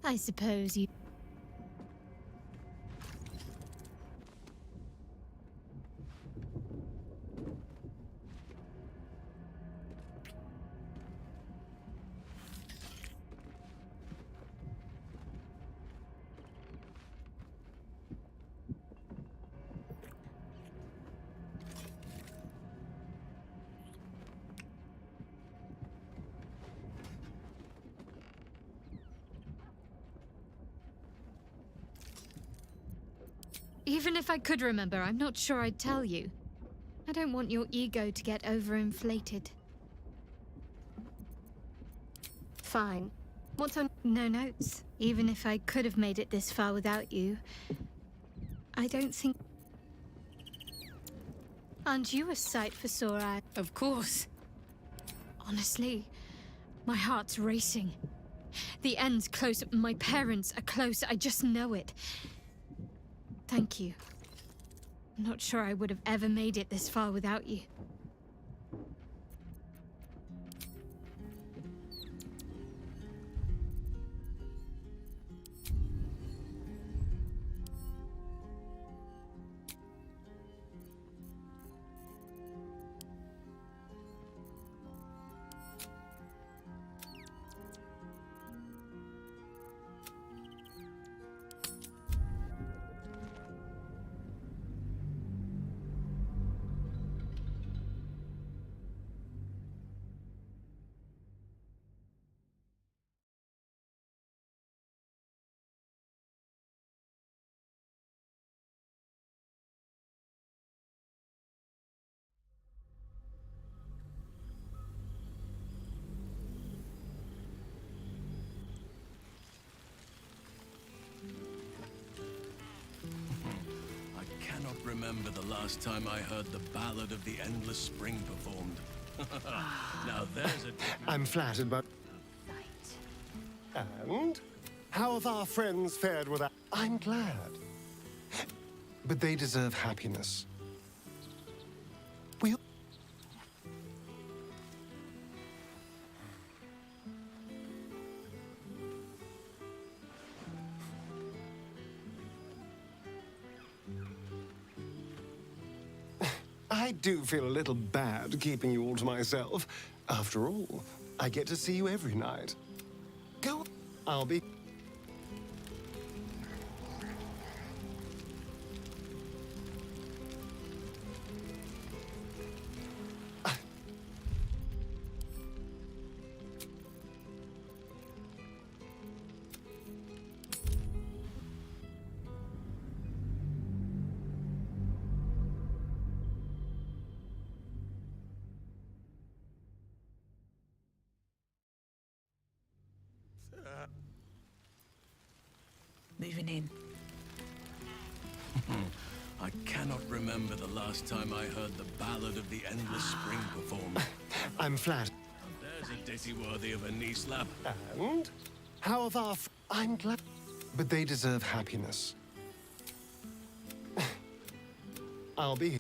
I suppose you... Even if I could remember, I'm not sure I'd tell you. I don't want your ego to get overinflated. Fine. What's on... No notes. Even if I could have made it this far without you, I don't think... Aren't you a sight for sore eyes? Of course. Honestly, My heart's racing. The end's close. My parents are close. I just know it. Thank you. I'm not sure I would have ever made it this far without you. Remember the last time I heard the Ballad of the Endless Spring performed. Now there's a... I'm flattered, but... And? How have our friends fared with that? I'm glad. But they deserve happiness. We'll... I do feel a little bad keeping you all to myself. After all, I get to see you every night. Go. I'll be... Moving in. I cannot remember the last time I heard the Ballad of the Endless Spring performed. I'm flattered. There's a ditty worthy of a knee slap. And? How have our... I'm glad... But they deserve happiness. I'll be here.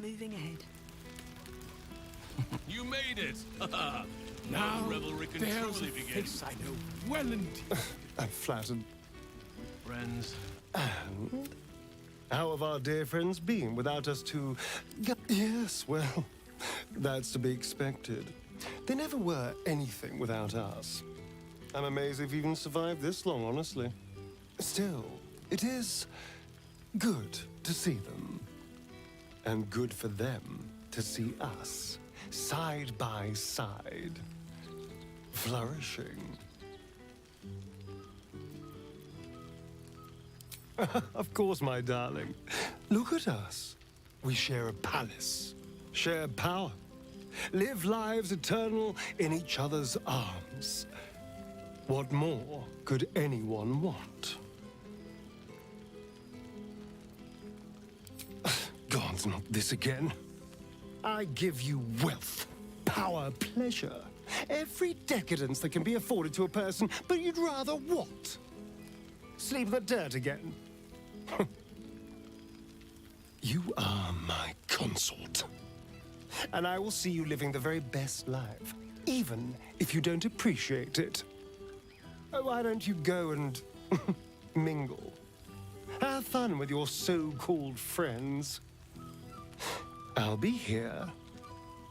Moving ahead. You made it! Now revelry can there's truly a begin. face I know well indeed. I'm flattered. Friends. And? How have our dear friends been without us to... Yes, well, that's to be expected. They never were anything without us. I'm amazed they've even survived this long, honestly. Still, it is good to see them. And good for them to see us, side by side, flourishing. Of course, my darling. Look at us. We share a palace, share power, live lives eternal in each other's arms. What more could anyone want? God, not this again. I give you wealth, power, pleasure, every decadence that can be afforded to a person, but you'd rather what? Sleep in the dirt again? You are my consort. And I will see you living the very best life, even if you don't appreciate it. Why don't you go and mingle? Have fun with your so-called friends. I'll be here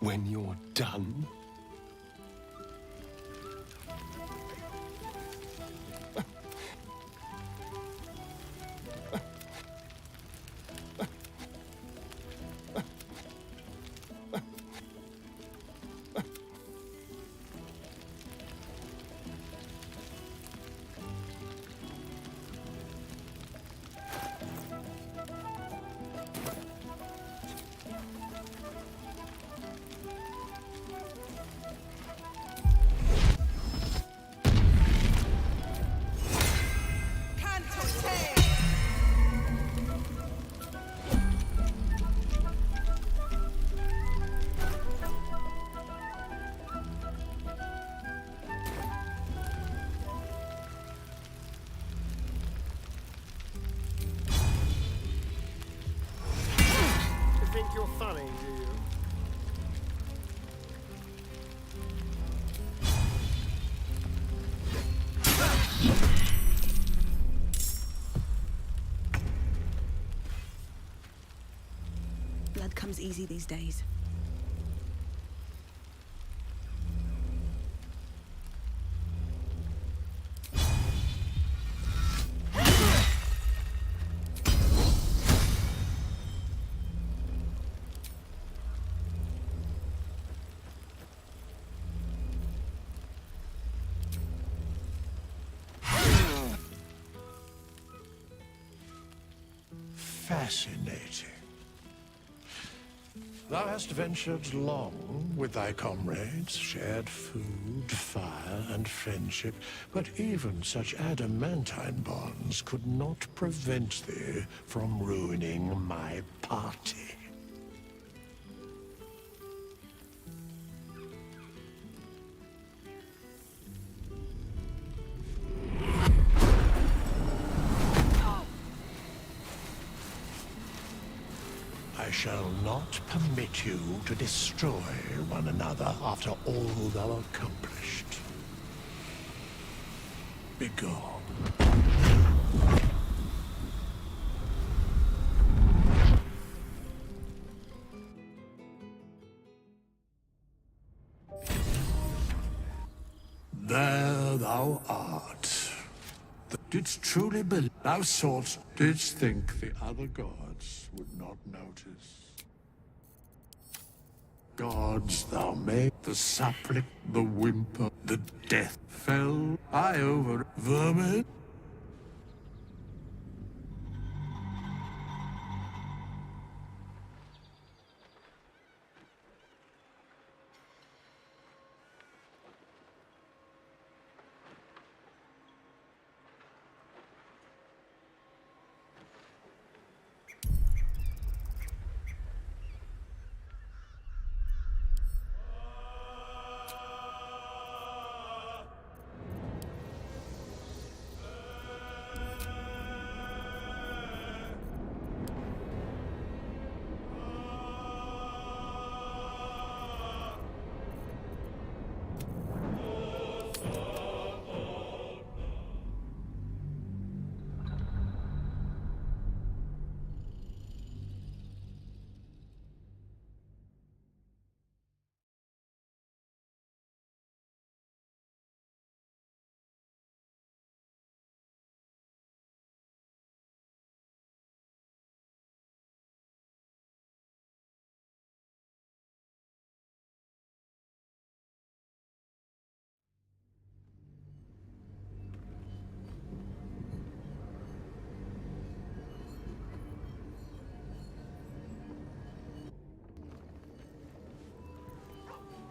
when you're done. funny, do you? Blood comes easy these days. Fascinating. Thou hast ventured long with thy comrades, shared food, fire, and friendship, but even such adamantine bonds could not prevent thee from ruining my party. I shall not permit you to destroy one another after all thou accomplished. Begone. There thou art. Thou didst truly believe. Thou sought, didst think the other gods would not notice. Gods thou made, the sapling, the whimper, the death. Fell I over vermin?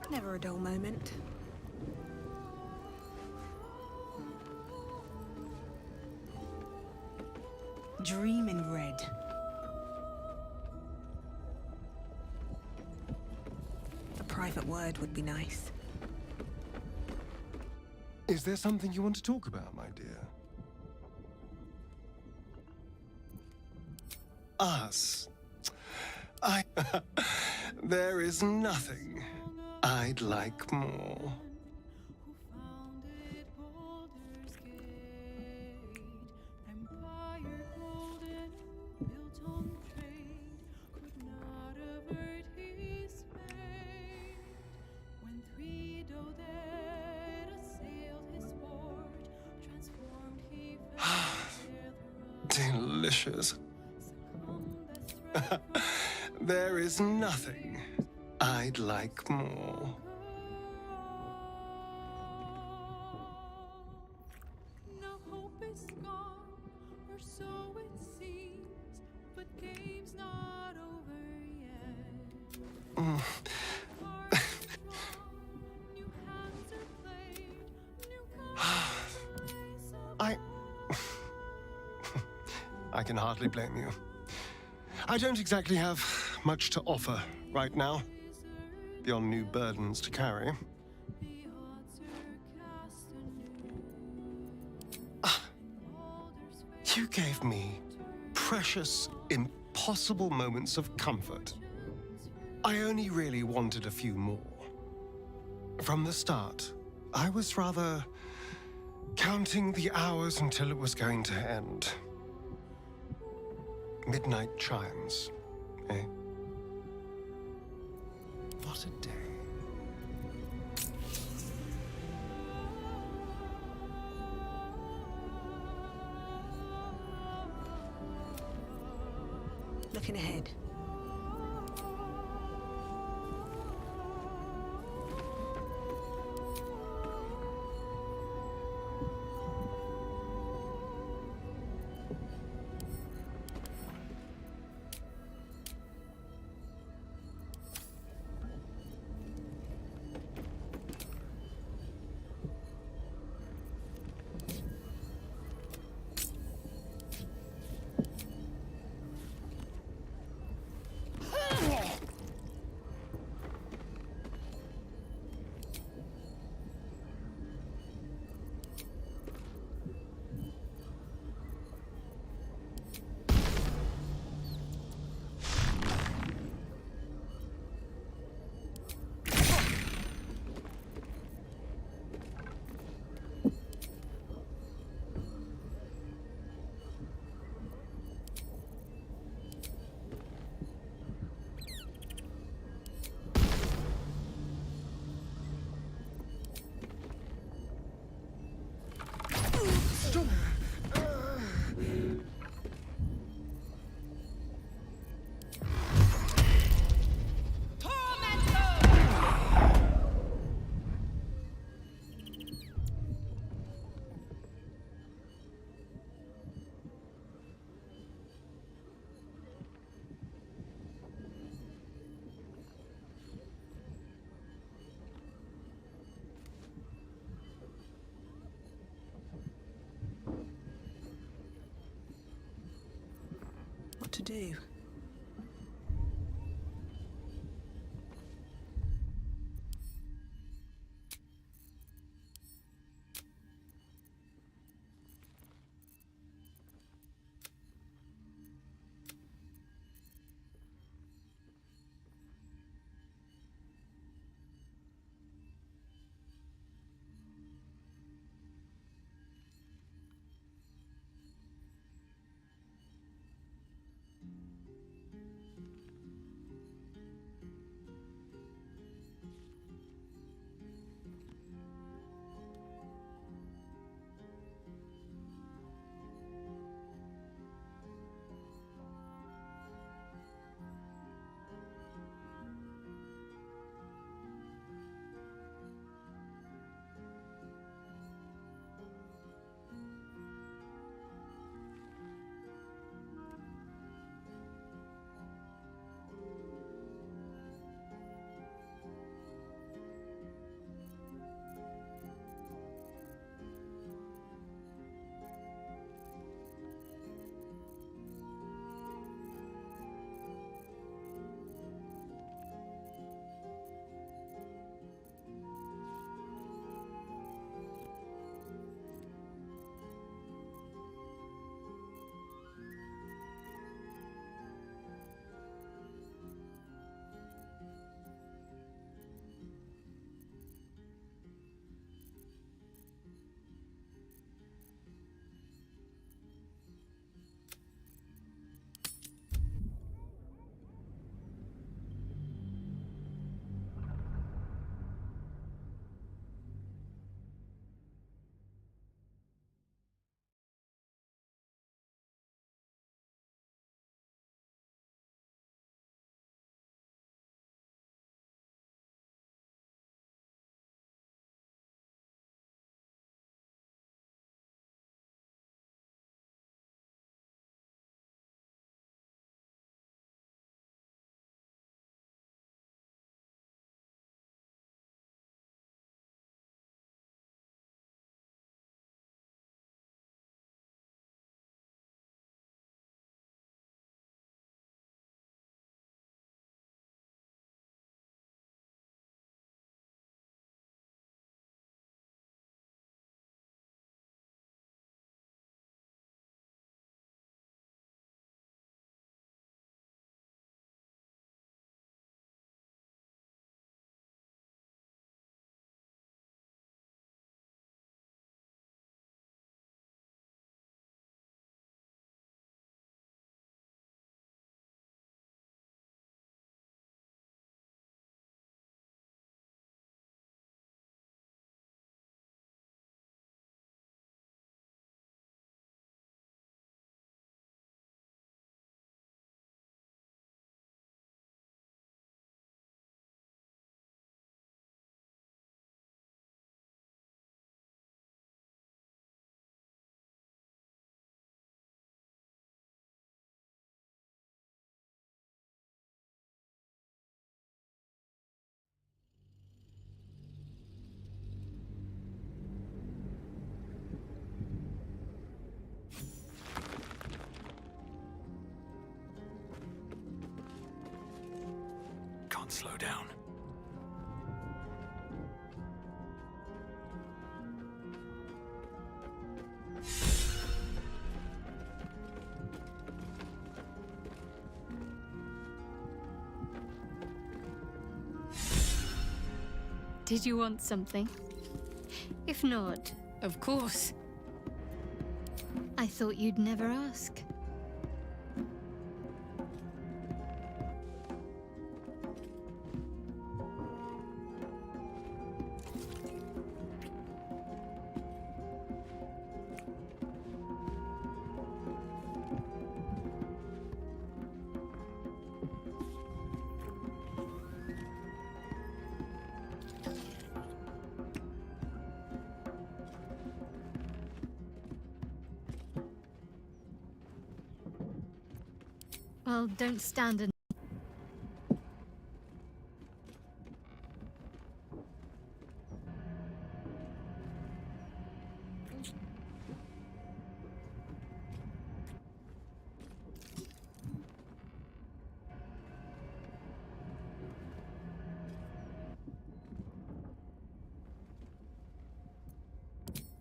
Never a dull moment. Dream in red. A private word would be nice. Is there something you want to talk about, my dear? Us. There is nothing I'd like more. Delicious. There is nothing I'd like more. Now hope is gone, or so it seems, but game's not over yet. New hands are played, new I can hardly blame you. I don't exactly have much to offer right now, beyond new burdens to carry. You gave me precious, impossible moments of comfort. I only really wanted a few more. From the start, I was rather counting the hours until it was going to end. Midnight chimes, eh? What a day. Looking ahead. What to do? can't slow down. Did you want something? If not, of course. I thought you'd never ask. Well, don't stand and...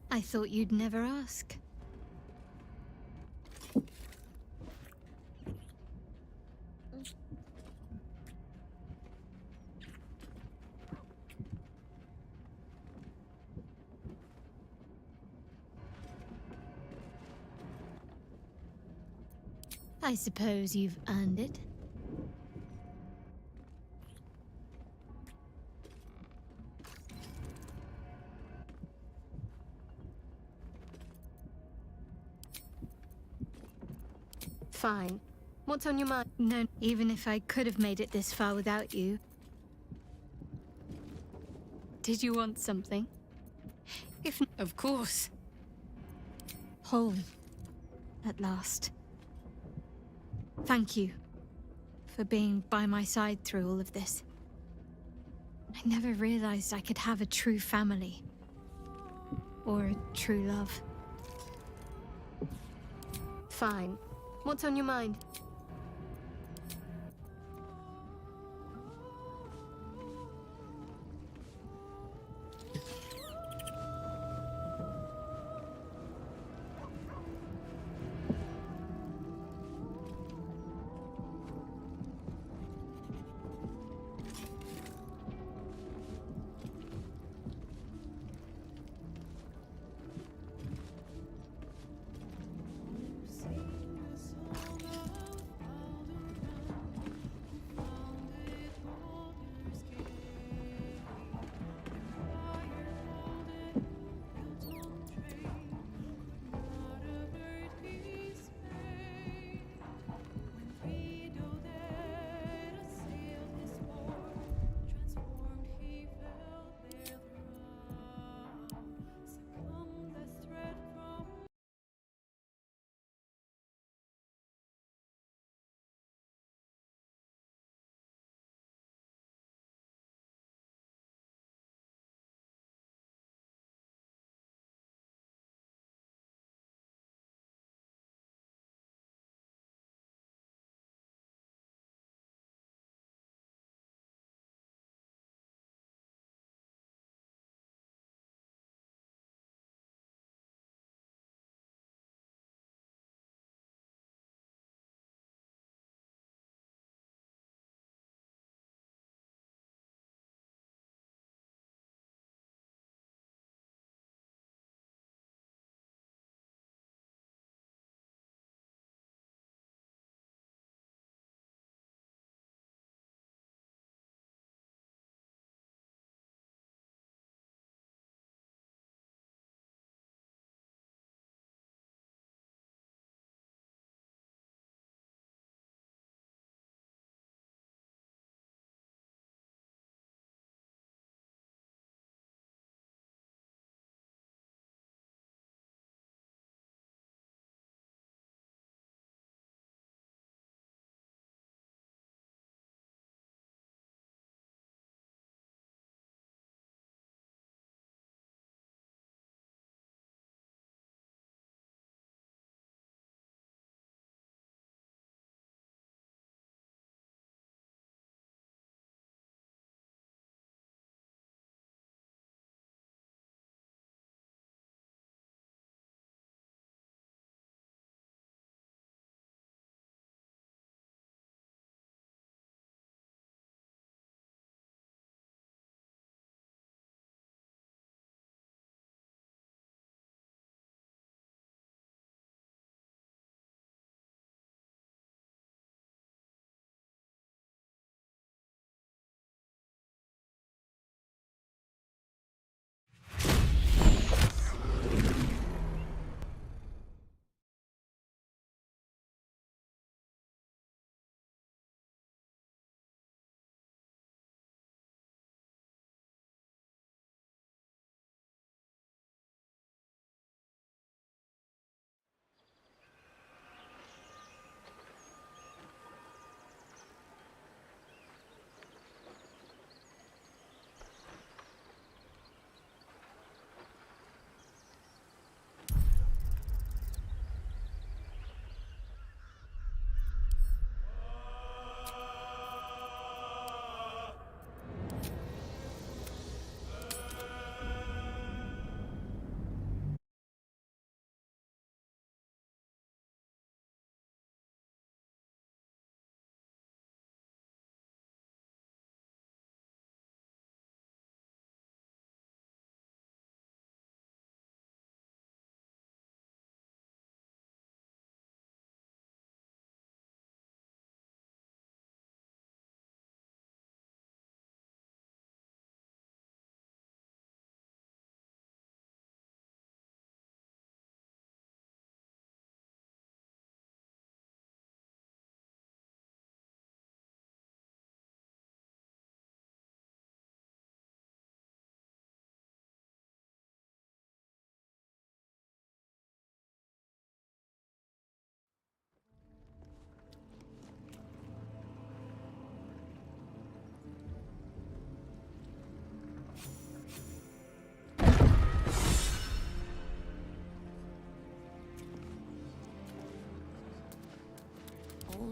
I thought you'd never ask. I suppose you've earned it. Fine. What's on your mind? No, even if I could have made it this far without you. Did you want something? If of course. Whole. At last. Thank you for being by my side through all of this. I never realized I could have a true family. Or a true love. Fine. What's on your mind?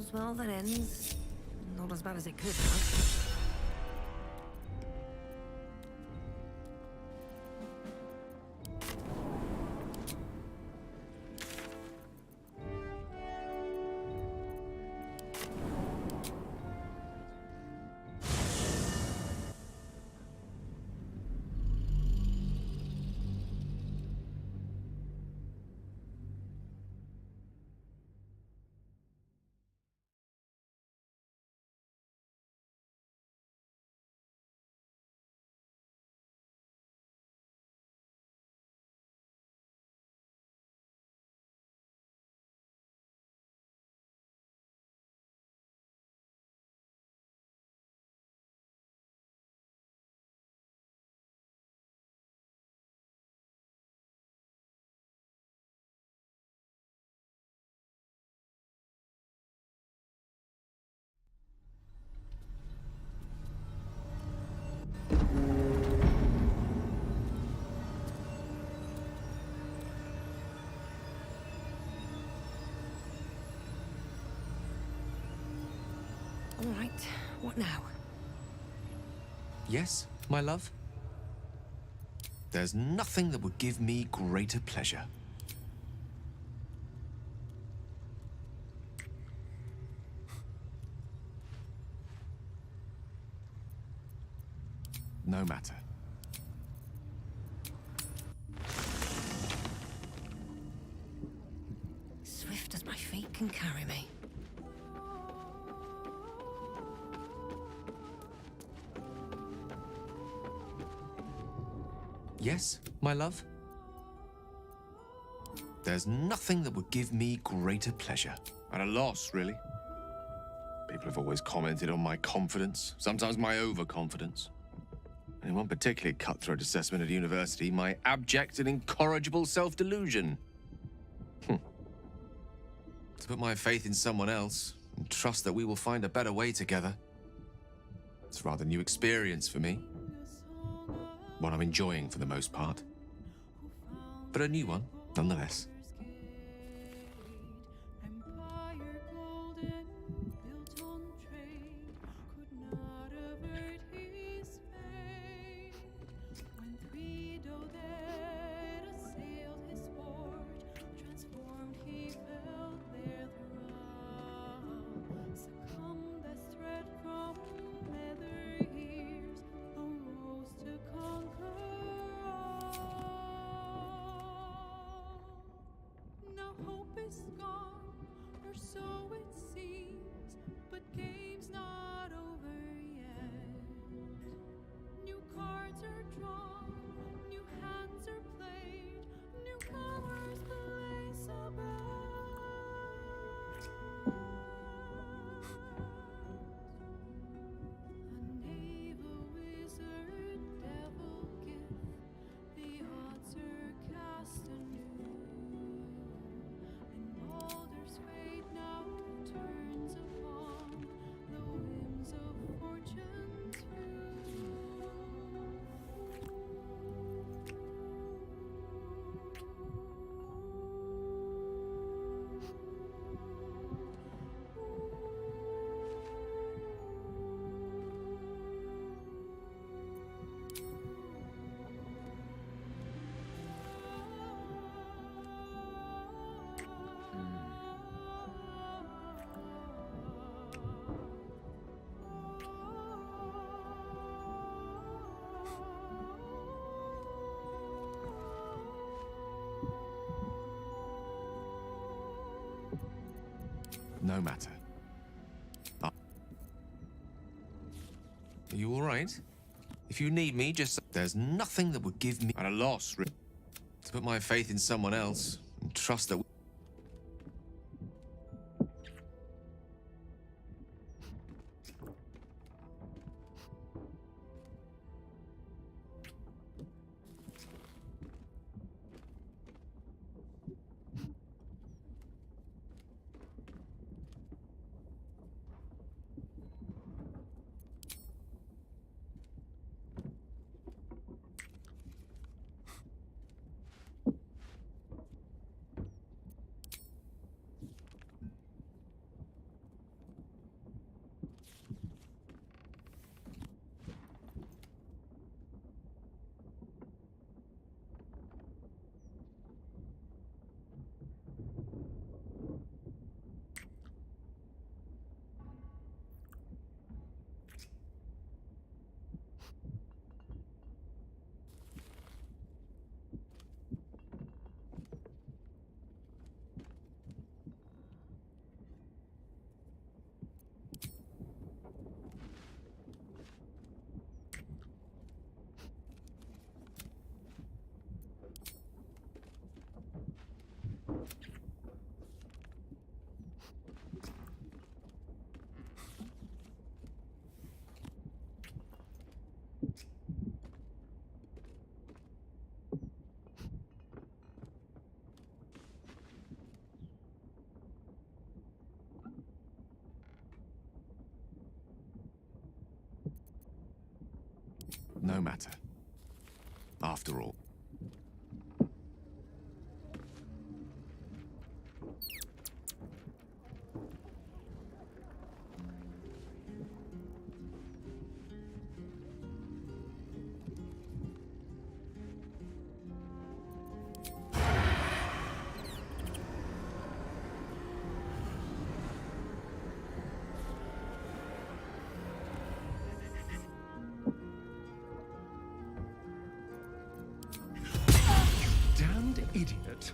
All's well that ends. Not as bad as it could have. All right, what now? Yes, my love? There's nothing that would give me greater pleasure. No matter. Swift as my feet can carry me. Yes, my love? There's nothing that would give me greater pleasure. At a loss, really. People have always commented on my confidence, sometimes my overconfidence. And in one particularly cutthroat assessment at university, my abject and incorrigible self-delusion. To put my faith in someone else and trust that we will find a better way together. It's a rather new experience for me. One I'm enjoying for the most part. But a new one, nonetheless. No matter. Are you all right? If you need me, just... There's nothing that would give me... At a loss, really. To put my faith in someone else and trust that... no matter. After all. Damned idiot.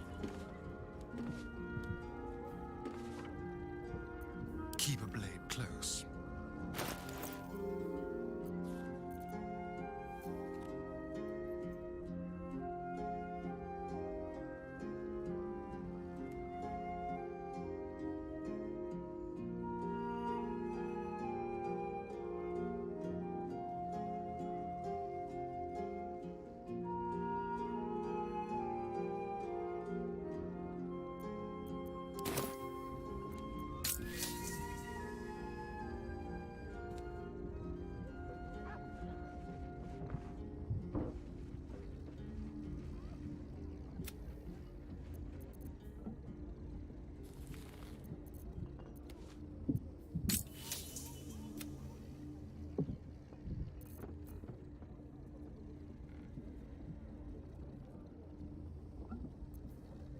Keep a blade close.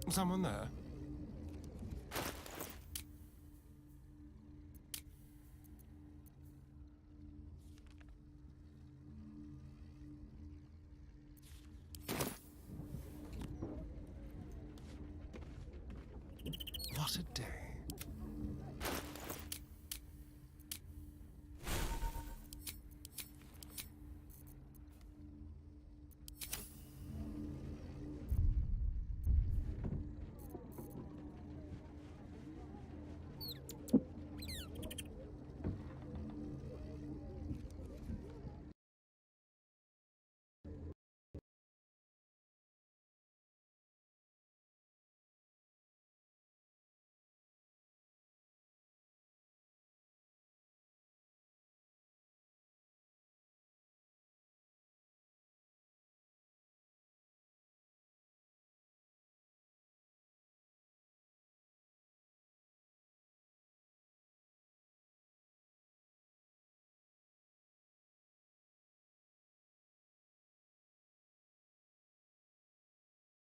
Someone there? What a day.